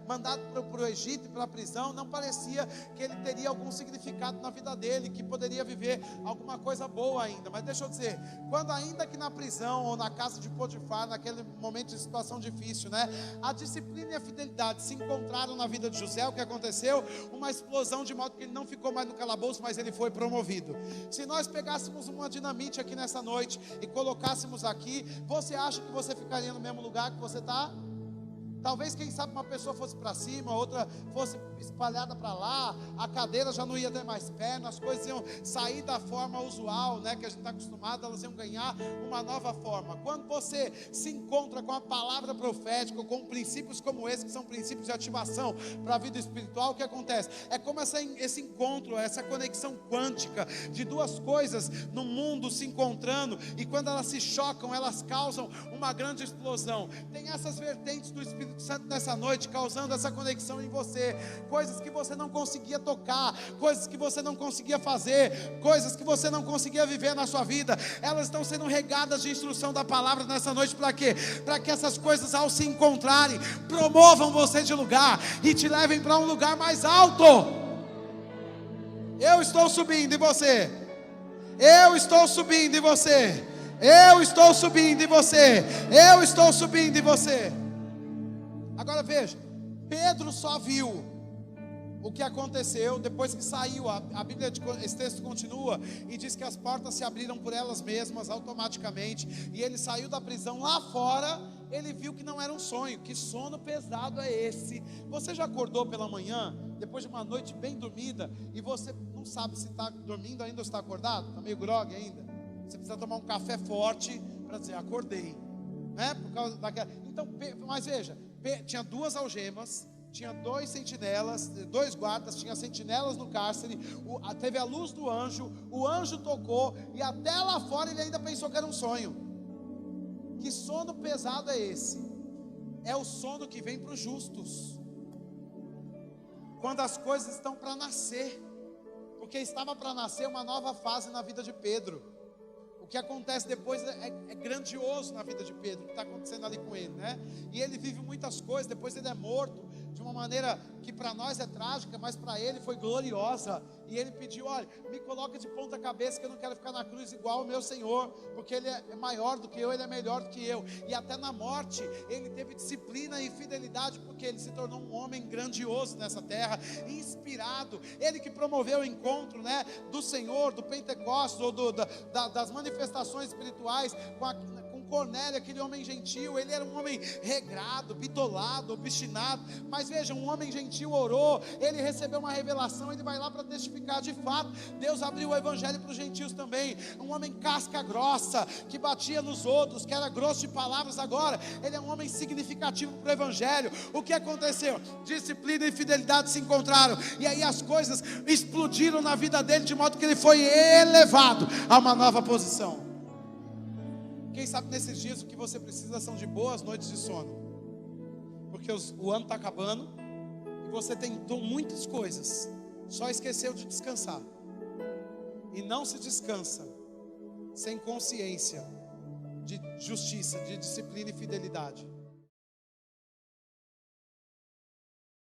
mandado para o Egito, para a prisão, não parecia que ele teria algum significado na vida dele, que poderia viver alguma coisa boa ainda. Mas deixa eu dizer, quando ainda que na prisão ou na casa de Potifar, naquele momento de situação difícil, né, a disciplina e a fidelidade se encontraram na vida de José, o que aconteceu? Uma explosão, de modo que ele não ficou mais no calabouço, mas ele foi promovido. Se nós pegássemos uma dinamite aqui nessa noite e colocássemos aqui, você acha que você ficaria no mesmo lugar que você está? Talvez, quem sabe, uma pessoa fosse para cima, outra fosse espalhada para lá, a cadeira já não ia ter mais perna, as coisas iam sair da forma usual, né, que a gente está acostumado, elas iam ganhar uma nova forma. Quando você se encontra com a palavra profética, com princípios como esse, que são princípios de ativação para a vida espiritual, o que acontece? É como esse encontro, essa conexão quântica de duas coisas no mundo se encontrando, e quando elas se chocam, elas causam uma grande explosão. Tem essas vertentes do Espírito Santo nessa noite, causando essa conexão em você, coisas que você não conseguia tocar, coisas que você não conseguia fazer, coisas que você não conseguia viver na sua vida, elas estão sendo regadas de instrução da palavra nessa noite. Para quê? Para que essas coisas, ao se encontrarem, promovam você de lugar e te levem para um lugar mais alto. Eu estou subindo, e você? Eu estou subindo, e você? Eu estou subindo, e você? Eu estou subindo, e você? Agora veja, Pedro só viu o que aconteceu depois que saiu. A Bíblia, esse texto continua e diz que as portas se abriram por elas mesmas automaticamente, e ele saiu da prisão. Lá fora ele viu que não era um sonho. Que sono pesado é esse? Você já acordou pela manhã, depois de uma noite bem dormida, e você não sabe se está dormindo ainda ou está acordado? Está meio grogue ainda? Você precisa tomar um café forte para dizer, acordei, né? Por causa daquela. Então, mas veja, tinha duas algemas, tinha dois sentinelas, dois guardas, tinha sentinelas no cárcere, teve a luz do anjo, o anjo tocou, e até lá fora ele ainda pensou que era um sonho. Que sono pesado é esse? É o sono que vem para os justos, quando as coisas estão para nascer, porque estava para nascer uma nova fase na vida de Pedro. O que acontece depois é grandioso na vida de Pedro, o que está acontecendo ali com ele, né? E ele vive muitas coisas, depois ele é morto. de uma maneira que para nós é trágica, mas para ele foi gloriosa. E ele pediu: olha, me coloca de ponta cabeça, que eu não quero ficar na cruz igual ao meu Senhor, porque ele é maior do que eu, ele é melhor do que eu. E até na morte ele teve disciplina e fidelidade, porque ele se tornou um homem grandioso nessa terra, inspirado. Ele que promoveu o encontro, né, do Senhor, do Pentecostes, ou das manifestações espirituais com Cornélio, aquele homem gentil. Ele era um homem regrado, bitolado, obstinado, mas veja, um homem gentil orou, ele recebeu uma revelação, ele vai lá para testificar. De fato, Deus abriu o evangelho para os gentios também. Um homem casca grossa, que batia nos outros, que era grosso de palavras, agora ele é um homem significativo para o evangelho. O que aconteceu? Disciplina e fidelidade se encontraram, e aí as coisas explodiram na vida dele, de modo que ele foi elevado a uma nova posição. Quem sabe nesses dias o que você precisa são de boas noites de sono, porque o ano está acabando e você tentou muitas coisas, só esqueceu de descansar. E não se descansa sem consciência de justiça, de disciplina e fidelidade.